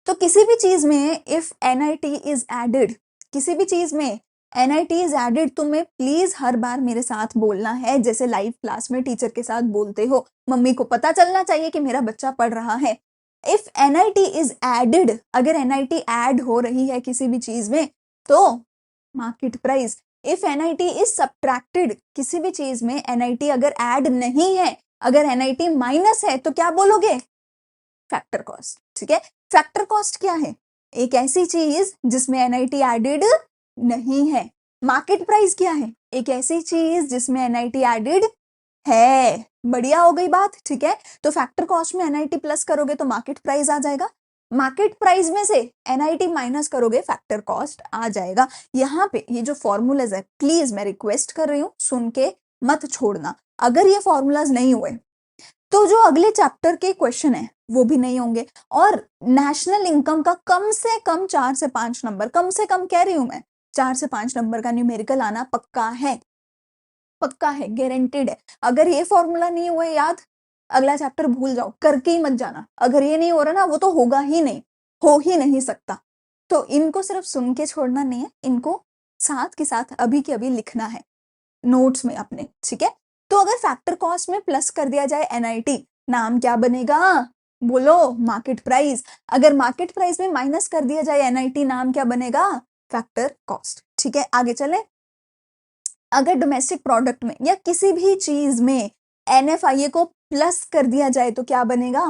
तो किसी भी चीज में इफ एनआईटी इज एडेड, किसी भी चीज में एनआईटी इज एडेड, तुम्हें प्लीज हर बार मेरे साथ बोलना है, जैसे लाइव क्लास में टीचर के साथ बोलते हो, मम्मी को पता चलना चाहिए कि मेरा बच्चा पढ़ रहा है। इफ एनआईटी इज एडेड, अगर एनआईटी ऐड हो रही है किसी भी चीज में तो market price. If NIT is subtracted, किसी भी चीज में एनआईटी अगर ऐड नहीं है, अगर एनआईटी माइनस है तो क्या बोलोगे, फैक्टर कॉस्ट, ठीक है। फैक्टर कॉस्ट क्या है, एक ऐसी चीज जिसमें एनआईटी एडेड नहीं है। मार्केट प्राइस क्या है, एक ऐसी चीज जिसमें एनआईटी एडेड है। बढ़िया हो गई बात, ठीक है। तो फैक्टर कॉस्ट में एनआईटी प्लस करोगे तो मार्केट प्राइस आ जाएगा, मार्केट प्राइस में से एनआईटी माइनस करोगे फैक्टर कॉस्ट आ जाएगा। यहाँ पे ये जो फॉर्मूलाज है, प्लीज मैं रिक्वेस्ट कर रही हूँ सुन के मत छोड़ना। अगर ये फॉर्मूलाज नहीं हुए तो जो अगले चैप्टर के क्वेश्चन है वो भी नहीं होंगे। और नेशनल इनकम का कम से कम 4 से 5 नंबर, कम से कम कह रही हूं मैं, 4 से 5 नंबर का न्यूमेरिकल आना पक्का है, गारंटेड है। अगर ये फॉर्मूला नहीं हुए याद, अगला चैप्टर भूल जाओ, करके ही मत जाना। अगर ये नहीं हो रहा ना वो तो होगा ही नहीं, हो ही नहीं सकता। तो इनको सिर्फ सुन के छोड़ना नहीं है, इनको साथ के साथ अभी के अभी लिखना है नोट्स में अपने, ठीक है। तो अगर फैक्टर कॉस्ट में प्लस कर दिया जाए एनआईटी, नाम क्या बनेगा, बोलो, मार्केट प्राइस। अगर मार्केट प्राइस में माइनस कर दिया जाए एनआईटी, नाम क्या बनेगा, फैक्टर कॉस्ट, ठीक है। आगे चले, अगर डोमेस्टिक प्रोडक्ट में या किसी भी चीज में एनएफआईए को प्लस कर दिया जाए तो क्या बनेगा,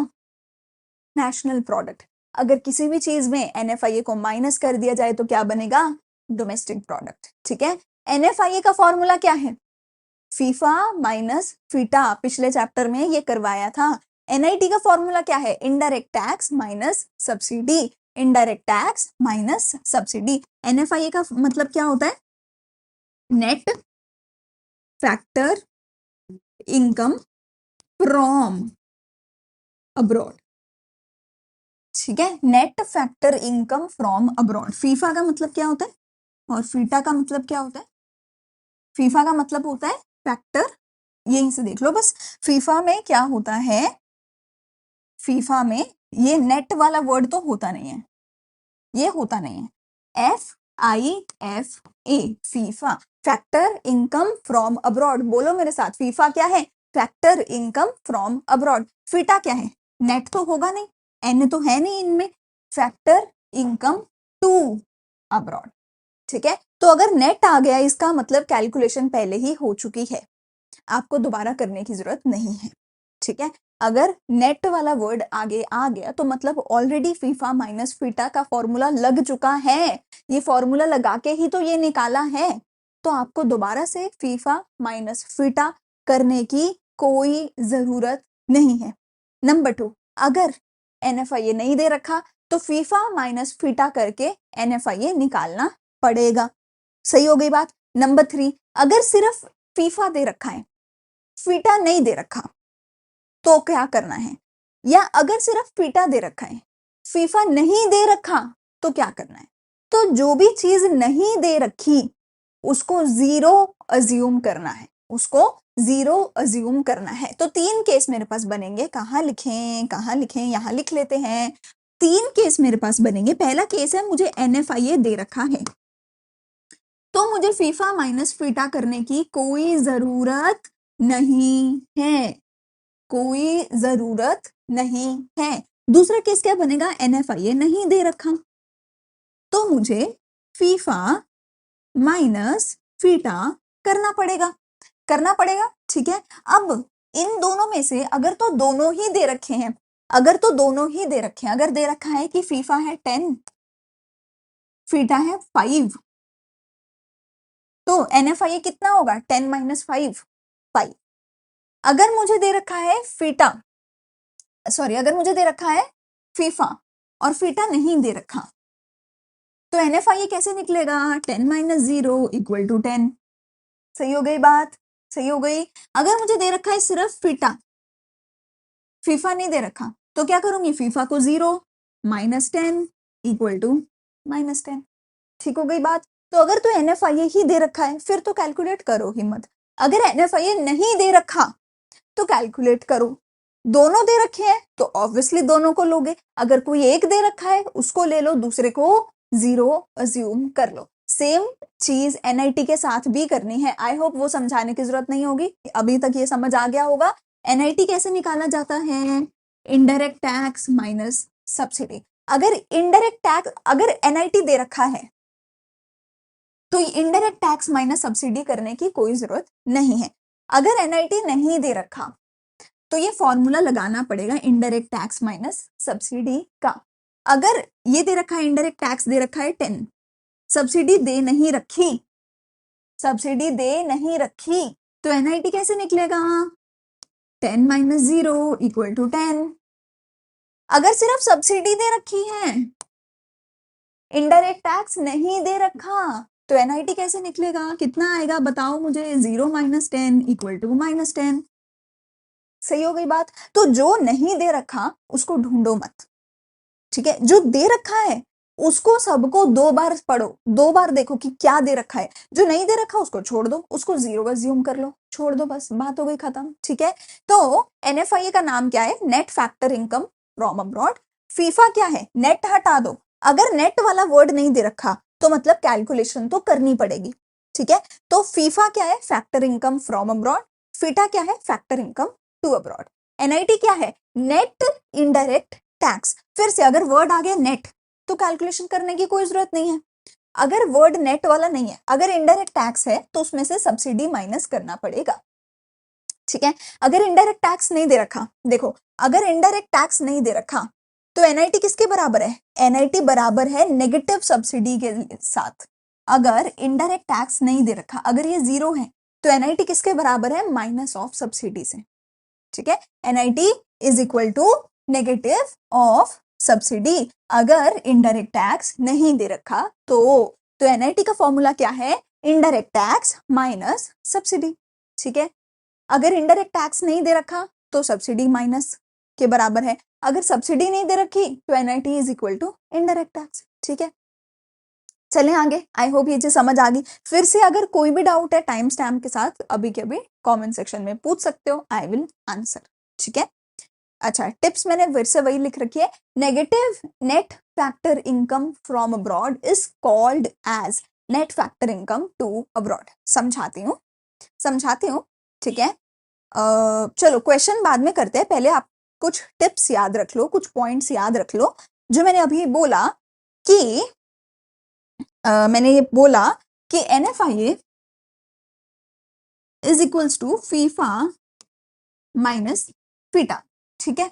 नेशनल प्रोडक्ट। अगर किसी भी चीज में एनएफआईए को माइनस कर दिया जाए तो क्या बनेगा, डोमेस्टिक प्रोडक्ट, ठीक है। एनएफआईए का फॉर्मूला क्या है, फीफा माइनस फीटा, पिछले चैप्टर में ये करवाया था। एनआईटी का फॉर्मूला क्या है, indirect tax minus subsidy, indirect tax minus subsidy. NFIA का मतलब क्या होता है, net factor income from abroad, ठीक है। Net factor income from abroad, FIFA का मतलब क्या होता है और फीटा का मतलब क्या होता है। फीफा का मतलब होता है फैक्टर, यहीं से देख लो बस। फीफा में क्या होता है, फीफा में ये नेट वाला वर्ड तो होता नहीं है, ये होता नहीं है, FIFA, FIFA, factor income from abroad. बोलो मेरे साथ, फीफा क्या है, factor income from abroad. FITA क्या है, नेट तो होगा नहीं, एन तो है नहीं इनमें, फैक्टर इनकम टू अब्रॉड, ठीक है। तो अगर नेट आ गया इसका मतलब कैलकुलेशन पहले ही हो चुकी है, आपको दोबारा करने की जरूरत नहीं है, ठीक है। अगर नेट वाला वर्ड आगे आ गया तो मतलब ऑलरेडी फीफा माइनस फीटा का फॉर्मूला लग चुका है, ये फॉर्मूला लगा के ही तो ये निकाला है। तो आपको दोबारा से फीफा माइनस फीटा करने की कोई जरूरत नहीं है। नंबर 2, अगर NFIA नहीं दे रखा तो फीफा माइनस फीटा करके NFIA निकालना पड़ेगा। सही हो गई बात। नंबर 3, अगर सिर्फ फीफा दे रखा है, फीटा नहीं दे रखा तो क्या करना है, या अगर सिर्फ फीटा दे रखा है, फीफा नहीं दे रखा तो क्या करना है। तो जो भी चीज नहीं दे रखी उसको जीरो अज्यूम करना है, उसको जीरो अज्यूम करना है। तो 3 केस मेरे पास बनेंगे, कहाँ लिखें, यहाँ लिख लेते हैं। 3 केस मेरे पास बनेंगे। पहला केस है मुझे NFIA दे रखा है तो मुझे फीफा माइनस फीटा करने की कोई जरूरत नहीं है, कोई जरूरत नहीं है। दूसरा केस क्या बनेगा, NFIA नहीं दे रखा तो मुझे फीफा माइनस फीटा करना पड़ेगा। ठीक है। अब इन दोनों में से अगर तो दोनों ही दे रखे हैं, अगर दे रखा है कि फीफा है 10, फीटा है 5, तो NFIA कितना होगा, 10 माइनस 5। अगर मुझे दे रखा है अगर मुझे दे रखा है फीफा और फीटा नहीं दे रखा तो NFIA कैसे निकलेगा, 10 माइनस 0 इक्वल टू 10। सही हो गई बात, सही हो गई। अगर मुझे दे रखा है सिर्फ फीफा नहीं दे रखा तो क्या करूंगी, फीफा को 0 माइनस 10 इक्वल टू माइनस 10। ठीक हो गई बात। तो अगर तो NFIA ही दे रखा है फिर तो कैलकुलेट करो हिम्मत, अगर NFIA नहीं दे रखा तो कैलकुलेट करो। दोनों दे रखे हैं तो ऑब्वियसली दोनों को लोगे, अगर कोई एक दे रखा है उसको ले लो, दूसरे को 0 अज्यूम कर लो। सेम चीज NIT के साथ भी करनी है। आई होप वो समझाने की जरूरत नहीं होगी, अभी तक ये समझ आ गया होगा। NIT कैसे निकाला जाता है, इनडायरेक्ट टैक्स माइनस सब्सिडी। अगर NIT दे रखा है तो इनडायरेक्ट टैक्स माइनस सब्सिडी करने की कोई जरूरत नहीं है। अगर NIT नहीं दे रखा तो ये फॉर्मूला लगाना पड़ेगा इनडायरेक्ट टैक्स माइनस सब्सिडी का। अगर ये दे रखा है, इनडायरेक्ट टैक्स दे रखा है 10, सब्सिडी दे नहीं रखी तो NIT कैसे निकलेगा, 10 माइनस 0 इक्वल टू 10। अगर सिर्फ सब्सिडी दे रखी है, इनडायरेक्ट टैक्स नहीं दे रखा तो NIT कैसे निकलेगा, कितना आएगा बताओ मुझे, 0 माइनस 10 इक्वल टू माइनस 10। सही हो गई बात। तो जो नहीं दे रखा उसको ढूंढो मत, ठीक है। जो दे रखा है उसको सबको 2 बार पढ़ो, 2 बार देखो कि क्या दे रखा है। जो नहीं दे रखा उसको छोड़ दो, उसको 0 अज्यूम कर लो, छोड़ दो, बस बात हो गई खत्म। ठीक है। तो NFIA का नाम क्या है, net factor income from abroad. FIFA क्या है, नेट हटा दो, अगर नेट वाला वर्ड नहीं दे रखा तो मतलब कैलकुलेशन तो करनी पड़ेगी। ठीक है। तो फीफा क्या है, factor income from abroad. FITA क्या है, factor income to abroad. NIT क्या है, नेट इनडायरेक्ट टैक्स। फिर से अगर वर्ड आ गया नेट तो कैलकुलेशन करने की कोई जरूरत नहीं है। अगर वर्ड नेट वाला नहीं है, अगर इनडायरेक्ट टैक्स है तो उसमें से सब्सिडी माइनस करना पड़ेगा। ठीक है। अगर इनडायरेक्ट टैक्स नहीं दे रखा, देखो अगर इनडायरेक्ट टैक्स नहीं दे रखा तो NIT किसके बराबर है, NIT बराबर है नेगेटिव सब्सिडी के साथ। अगर इनडायरेक्ट टैक्स नहीं दे रखा, अगर ये 0 है तो NIT किसके बराबर है, माइनस ऑफ सब्सिडी से। ठीक है। NIT is equal to negative of subsidy. अगर इनडायरेक्ट टैक्स नहीं दे रखा तो NIT का फॉर्मूला क्या है, इनडायरेक्ट टैक्स माइनस सब्सिडी। ठीक है। अगर इनडायरेक्ट टैक्स नहीं दे रखा तो सब्सिडी माइनस के बराबर है, अगर सब्सिडी नहीं दे रखी तो NIT is equal to indirect tax. ठीक है। चलें आगे। आई होप ये चीज समझ आ गई। फिर से अगर कोई भी डाउट है टाइम स्टैम्प के साथ अभी के अभी कमेंट सेक्शन में पूछ सकते हो, आई विल आंसर। ठीक है। अच्छा, टिप्स मैंने फिर से वही लिख रखी है, negative net factor income from abroad is called as net factor income to abroad. समझाती हूँ। ठीक है। चलो क्वेश्चन बाद में करते हैं, पहले आप कुछ टिप्स याद रख लो, कुछ पॉइंट्स याद रख लो। जो मैंने अभी बोला कि मैंने ये बोला कि NFIA is equals to FIFA minus FITA. ठीक है।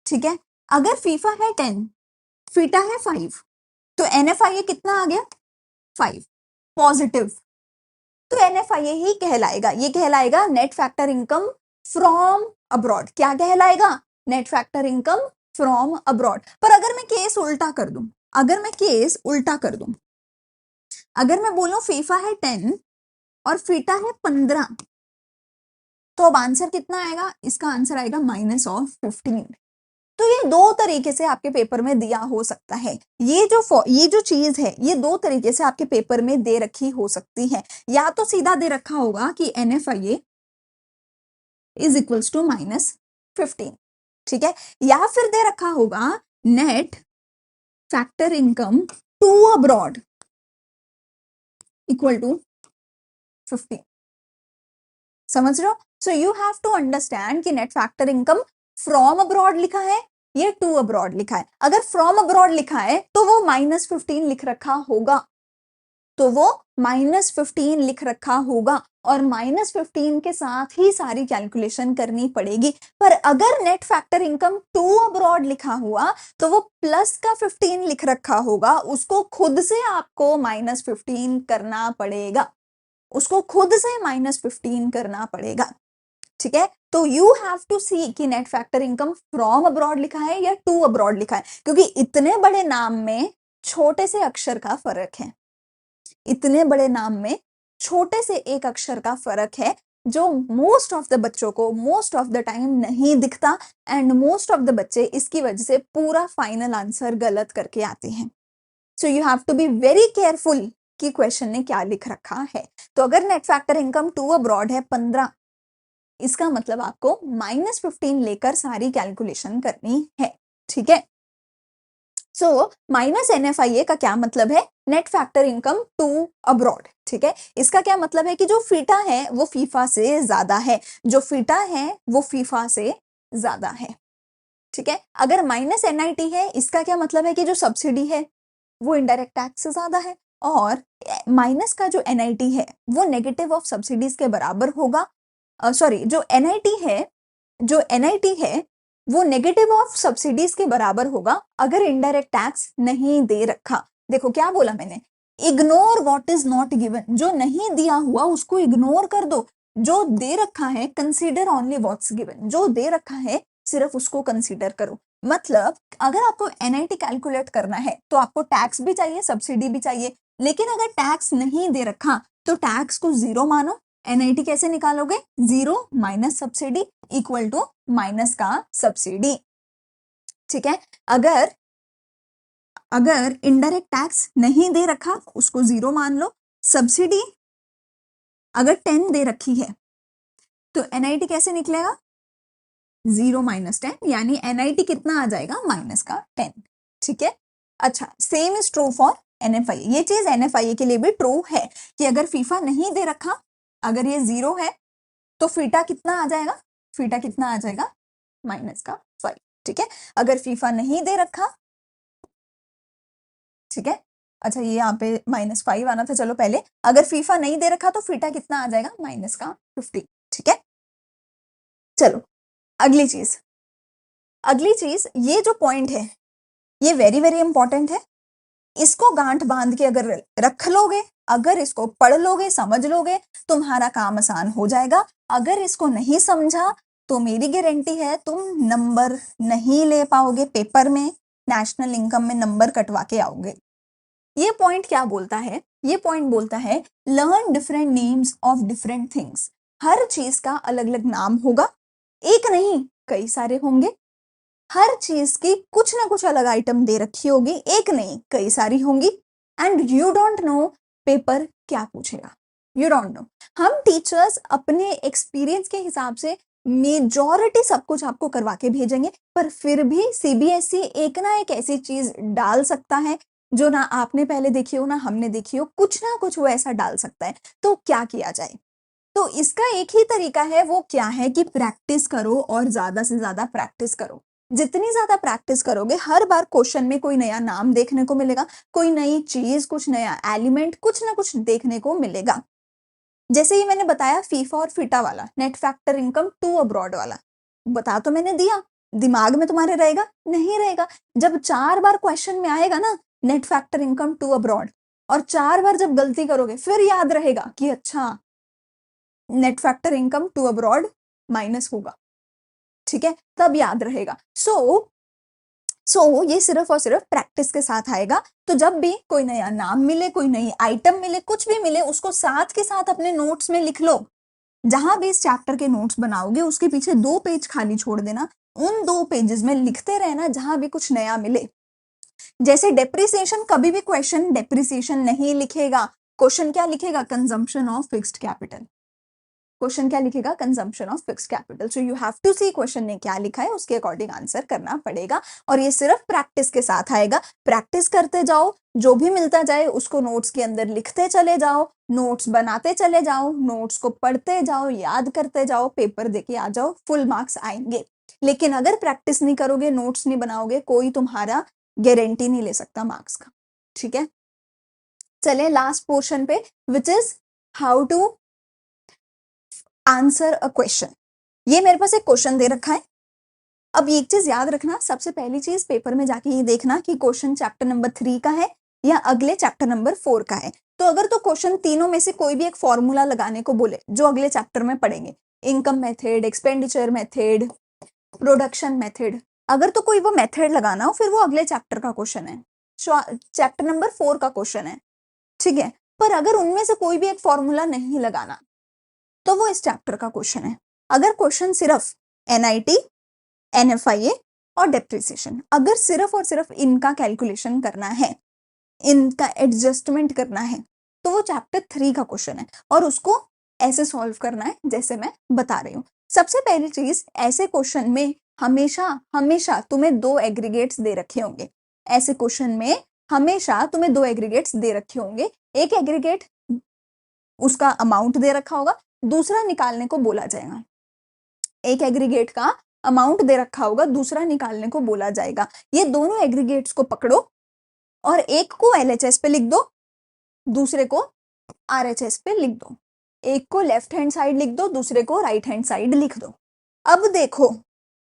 ठीक है। अगर फीफा है 10, फीटा है 5 तो NFIA कितना आ गया, 5 पॉजिटिव। तो NFIA ही कहलाएगा, ये कहलाएगा net factor income from abroad. क्या कहलाएगा, net factor income from abroad. पर अगर मैं केस उल्टा कर दूं, अगर मैं केस उल्टा कर दूं, अगर मैं बोलूं फीफा है 10 और फीटा है 15, तो अब आंसर कितना आएगा? इसका आंसर आएगा -15। तो ये दो तरीके से आपके पेपर में दिया हो सकता है। ये जो चीज है ये दो तरीके से आपके पेपर में दे रखी हो सकती है। या तो सीधा दे रखा होगा कि NFIA इज इक्वल्स टू -15, ठीक है, या फिर दे रखा होगा net factor income to abroad equal to 15। समझ रहे हो? So you have to understand कि net factor income from abroad लिखा है, ये टू अब्रॉड लिखा है। अगर फ्रॉम अब्रॉड लिखा है तो वो -15 लिख रखा होगा, तो वो -15 लिख रखा होगा और -15 के साथ ही सारी कैलकुलेशन करनी पड़ेगी। पर अगर net factor income to abroad लिखा हुआ तो वो प्लस का 15 लिख रखा होगा, उसको खुद से आपको -15 करना पड़ेगा, उसको खुद से -15 करना पड़ेगा, ठीक है। तो यू हैव टू सी कि net factor income from abroad लिखा है या टू अब्रॉड लिखा है, क्योंकि इतने बड़े नाम में छोटे से अक्षर का फर्क है, इतने बड़े नाम में छोटे से एक अक्षर का फर्क है, जो मोस्ट ऑफ द बच्चों को मोस्ट ऑफ द टाइम नहीं दिखता, एंड मोस्ट ऑफ द बच्चे इसकी वजह से पूरा फाइनल आंसर गलत करके आते हैं। So you have to be very careful कि क्वेश्चन ने क्या लिख रखा है। तो अगर net factor income to abroad है 15, इसका मतलब आपको -15 लेकर सारी कैलकुलेशन करनी है, ठीक है। सो -NFIA का क्या मतलब है? Net factor income to abroad, ठीक है। इसका क्या मतलब है कि जो फीटा है वो फीफा से ज्यादा है, जो फीटा है वो फीफा से ज्यादा है, ठीक है। अगर -NIT है, इसका क्या मतलब है कि जो सब्सिडी है वो इनडायरेक्ट टैक्स से ज्यादा है, और माइनस का जो NIT है वो नेगेटिव ऑफ सब्सिडीज के बराबर होगा। सॉरी, जो NIT है, जो NIT है वो नेगेटिव ऑफ सब्सिडीज के बराबर होगा अगर इनडायरेक्ट टैक्स नहीं दे रखा। देखो क्या बोला मैंने, ignore what is not given, जो नहीं दिया हुआ उसको इग्नोर कर दो, जो दे रखा है कंसीडर ओनली व्हाट्स गिवन, जो दे रखा है सिर्फ उसको कंसीडर करो। मतलब अगर आपको NIT कैलकुलेट करना है तो आपको टैक्स भी चाहिए, सब्सिडी भी चाहिए, लेकिन अगर टैक्स नहीं दे रखा तो टैक्स को 0 मानो। NIT कैसे निकालोगे? 0 minus subsidy equal to minus का सब्सिडी, ठीक है। अगर अगर इनडायरेक्ट टैक्स नहीं दे रखा उसको 0 मान लो, सब्सिडी अगर 10 दे रखी है तो NIT कैसे निकलेगा? 0 माइनस 10, यानी NIT कितना आ जाएगा? माइनस का 10, ठीक है। अच्छा, same is true for NFIA, ये चीज NFIA के लिए भी ट्रू है कि अगर फीफा नहीं दे रखा, अगर ये 0 है तो फीटा कितना आ जाएगा? फीटा कितना आ जाएगा? माइनस का 5, ठीक है। अगर फीफा नहीं दे रखा, ठीक है, अच्छा ये यहाँ पे -5 आना था, चलो पहले अगर फीफा नहीं दे रखा तो फीटा कितना आ जाएगा? माइनस का 50, ठीक है। चलो अगली चीज, अगली चीज, ये जो पॉइंट है ये वेरी वेरी इंपॉर्टेंट है, इसको गांठ बांध के अगर रख लोगे, अगर इसको पढ़ लोगे, समझ लोगे, तुम्हारा काम आसान हो जाएगा। अगर इसको नहीं समझा तो मेरी गारंटी है तुम नंबर नहीं ले पाओगे पेपर में, नेशनल इनकम में नंबर कटवा के आओगे। ये पॉइंट क्या बोलता है? ये पॉइंट बोलता है learn different names of different things. हर चीज का अलग अलग नाम होगा, एक नहीं कई सारे होंगे। हर चीज की कुछ ना कुछ अलग आइटम दे रखी होगी, एक नहीं कई सारी होंगी, and you don't know paper क्या पूछेगा, यू डोंट नो। हम टीचर्स अपने एक्सपीरियंस के हिसाब से मेजॉरिटी सब कुछ आपको करवा के भेजेंगे, पर फिर भी CBSE एक ना एक ऐसी चीज डाल सकता है जो ना आपने पहले देखी हो ना हमने देखी हो, कुछ ना कुछ वो ऐसा डाल सकता है। तो क्या किया जाए? तो इसका एक ही तरीका है, वो क्या है कि प्रैक्टिस करो और ज्यादा से ज्यादा प्रैक्टिस करो। जितनी ज्यादा प्रैक्टिस करोगे हर बार क्वेश्चन में कोई नया नाम देखने को मिलेगा, कोई नई चीज, कुछ नया एलिमेंट, कुछ ना कुछ देखने को मिलेगा। जैसे ही मैंने बताया फीफा और फीटा वाला, net factor income to abroad वाला, बता तो मैंने दिया, दिमाग में तुम्हारे रहेगा? नहीं रहेगा। जब 4 बार क्वेश्चन में आएगा ना net factor income to abroad, और 4 बार जब गलती करोगे फिर याद रहेगा कि अच्छा net factor income to abroad minus होगा, ठीक है, तब याद रहेगा। सो ये सिर्फ और सिर्फ प्रैक्टिस के साथ आएगा। तो जब भी कोई नया नाम मिले, कोई नई आइटम मिले, कुछ भी मिले, उसको साथ के साथ अपने नोट्स में लिख लो। जहां भी इस चैप्टर के नोट्स बनाओगे उसके पीछे 2 पेज खाली छोड़ देना, उन 2 पेजेस में लिखते रहना जहां भी कुछ नया मिले। जैसे डेप्रिसिएशन, कभी भी क्वेश्चन डेप्रिसिएशन नहीं लिखेगा, क्वेश्चन क्या लिखेगा, consumption of fixed capital. Question क्या लिखेगा, consumption of fixed capital. So you have to see question ने क्या लिखा है, उसके अकॉर्डिंग आंसर करना पड़ेगा। और ये सिर्फ प्रैक्टिस के साथ आएगा। प्रैक्टिस करते जाओ, जो भी मिलता जाए उसको नोट्स के अंदर लिखते चले जाओ, नोट्स बनाते चले जाओ, नोट्स को पढ़ते जाओ, याद करते जाओ, पेपर देके आ जाओ, फुल मार्क्स आएंगे। लेकिन अगर प्रैक्टिस नहीं करोगे, नोट्स नहीं बनाओगे, कोई तुम्हारा गारंटी नहीं ले सकता मार्क्स का। ठीक है, चले लास्ट पोर्शन पे, which is how to answer a question. ये मेरे पास एक क्वेश्चन दे रखा है। अब एक चीज याद रखना, सबसे पहली चीज पेपर में जाके ये देखना कि क्वेश्चन चैप्टर नंबर 3 का है या अगले चैप्टर नंबर 4 का है। तो अगर तो क्वेश्चन तीनों में से कोई भी एक फॉर्मूला लगाने को बोले जो अगले चैप्टर में पढ़ेंगे, income method, expenditure method, production method, अगर तो कोई वो मेथड लगाना हो फिर वो अगले चैप्टर का क्वेश्चन है, चैप्टर नंबर 4 का क्वेश्चन है। ठीक है, पर अगर उनमें से कोई भी एक फॉर्मूला नहीं लगाना तो वो इस चैप्टर का क्वेश्चन है। अगर क्वेश्चन सिर्फ एनआईटी, एनएफआईए और डेप्रिसिएशन, अगर सिर्फ और सिर्फ इनका कैलकुलेशन करना है, इनका एडजस्टमेंट करना है, तो वो चैप्टर 3 का क्वेश्चन है और उसको ऐसे सॉल्व करना है जैसे मैं बता रही हूँ। सबसे पहली चीज, ऐसे क्वेश्चन में हमेशा हमेशा तुम्हें 2 एग्रीगेट्स दे रखे होंगे। ऐसे क्वेश्चन में हमेशा तुम्हें 2 एग्रीगेट्स दे रखे होंगे। एक एग्रीगेट उसका अमाउंट दे रखा होगा, दूसरा निकालने को बोला जाएगा। एक एग्रीगेट का अमाउंट दे रखा होगा, दूसरा निकालने को बोला जाएगा। ये दोनों एग्रीगेट्स को पकड़ो और एक को एलएचएस पे लिख दो, दूसरे को आरएचएस पे लिख दो। एक को लेफ्ट हैंड साइड लिख दो, दूसरे को राइट हैंड साइड लिख दो। अब देखो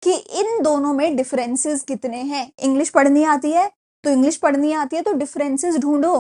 कि इन दोनों में डिफरेंसेस कितने हैं। इंग्लिश पढ़नी आती है तो इंग्लिश पढ़नी आती है तो डिफरेंसेस ढूंढो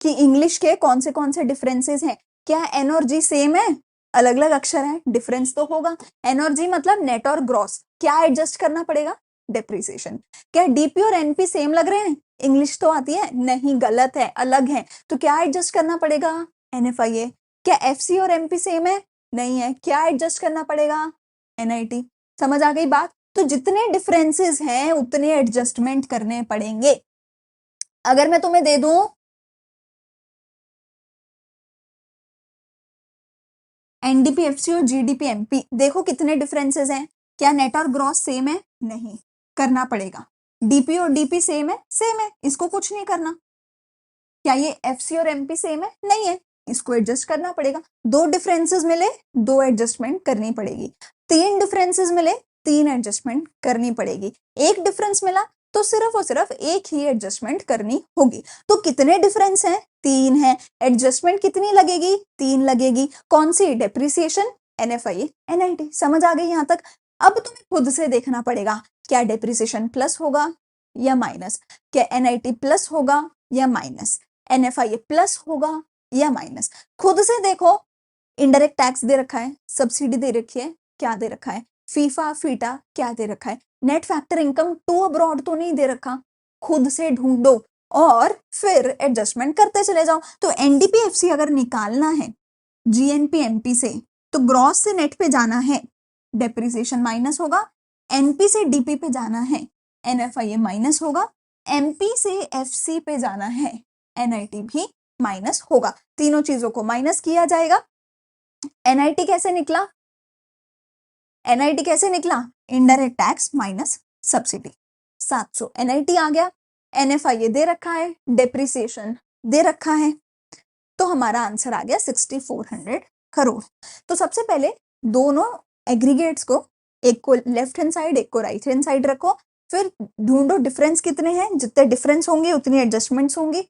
कि इंग्लिश के कौन से डिफरेंसेस हैं। क्या एन और जी सेम है, अलग अलग अक्षर है, डिफरेंस तो होगा। एन और जी मतलब नेट और ग्रॉस, क्या एडजस्ट करना पड़ेगा, डेप्रिसिएशन। क्या डीपी और एनपी सेम लग रहे हैं, इंग्लिश तो आती है, नहीं, गलत है, अलग है, तो क्या एडजस्ट करना पड़ेगा, एनएफआईए। क्या एफसी और एमपी सेम है, नहीं है, क्या एडजस्ट करना पड़ेगा, एनआईटी। समझ आ गई बात। तो जितने डिफरेंसेस हैं उतने एडजस्टमेंट करने पड़ेंगे। अगर मैं तुम्हें दे दूं एनडीपी एफसी और जीडीपी एमपी, देखो कितने डिफरेंसेस हैं। क्या नेट और ग्रॉस सेम है, नहीं, करना पड़ेगा। डीपी और डीपी सेम है, इसको कुछ नहीं करना। क्या ये एफसी और एमपी सेम है, नहीं है, इसको एडजस्ट करना पड़ेगा। 2 डिफरेंसेस मिले, 2 एडजस्टमेंट करनी पड़ेगी। 3 डिफरेंसेस मिले, 3 एडजस्टमेंट करनी पड़ेगी। एक डिफरेंस मिला तो सिर्फ और सिर्फ एक ही एडजस्टमेंट करनी होगी। तो कितने डिफरेंस हैं, 3 है। एडजस्टमेंट कितनी लगेगी, 3 लगेगी। कौन सी, डेप्रिसिएशन, एनएफआईए, एनआईटी। समझ आ गई यहाँ तक। अब तुम्हें खुद से देखना पड़ेगा, क्या डेप्रिसिएशन प्लस होगा या माइनस, क्या एनआईटी प्लस होगा या माइनस, एनएफआईए प्लस होगा या माइनस। खुद से देखो। इनडायरेक्ट टैक्स दे रखा है, सब्सिडी दे रखी है, क्या दे रखा है, फीफा फीटा क्या दे रखा है, net factor income to abroad तो नहीं दे रखा। खुद से ढूंढो और फिर एडजस्टमेंट करते चले जाओ। तो एनडीपीएफसी अगर निकालना है जीएनपी एमपी से, तो ग्रॉस से नेट पे जाना है, डेप्रिसिएशन माइनस होगा। एनपी से डीपी पे जाना है, एनएफआईए माइनस होगा। एमपी से एफसी पे जाना है, एनआईटी भी माइनस होगा। तीनों चीजों को माइनस किया जाएगा। एनआईटी कैसे निकला, एनआईटी कैसे निकला, indirect tax minus subsidy, 700 NIT आ गया। एनएफआईए दे रखा है, डेप्रिसिएशन दे रखा है, तो हमारा आंसर आ गया 6400 करोड़। तो सबसे पहले दोनों एग्रीगेट्स को, एक को लेफ्ट हैंड साइड, एक को राइट हैंड साइड रखो, फिर ढूंढो डिफरेंस कितने हैं। जितने डिफरेंस होंगे उतनी एडजस्टमेंट्स होंगी,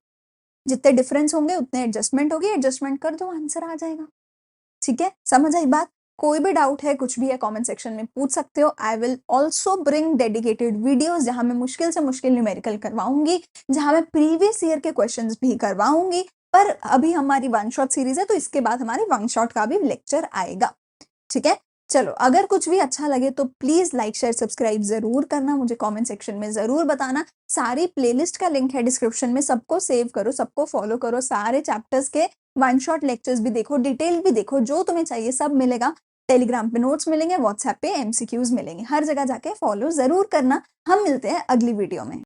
जितने डिफरेंस होंगे उतने एडजस्टमेंट होगी। एडजस्टमेंट कर दो, आंसर आ जाएगा। ठीक है, समझ आई बात। कोई भी डाउट है, कुछ भी है, कमेंट सेक्शन में पूछ सकते हो। I will also bring dedicated videos जहां मैं मुश्किल से मुश्किल न्यूमेरिकल करवाऊंगी, जहां मैं प्रीवियस ईयर के क्वेश्चंस भी करवाऊंगी। पर अभी हमारी वन शॉट सीरीज है, तो इसके बाद हमारी वन शॉट का भी लेक्चर आएगा। ठीक है, चलो, अगर कुछ भी अच्छा लगे तो प्लीज़ लाइक, शेयर, सब्सक्राइब ज़रूर करना, मुझे कमेंट सेक्शन में ज़रूर बताना। सारी प्लेलिस्ट का लिंक है डिस्क्रिप्शन में, सबको सेव करो, सबको फॉलो करो, सारे चैप्टर्स के वन शॉट लेक्चर्स भी देखो, डिटेल भी देखो, जो तुम्हें चाहिए सब मिलेगा। टेलीग्राम पे नोट्स मिलेंगे, व्हाट्सएप पे एमसीक्यूज़ मिलेंगे, हर जगह जाके फॉलो ज़रूर करना। हम मिलते हैं अगली वीडियो में।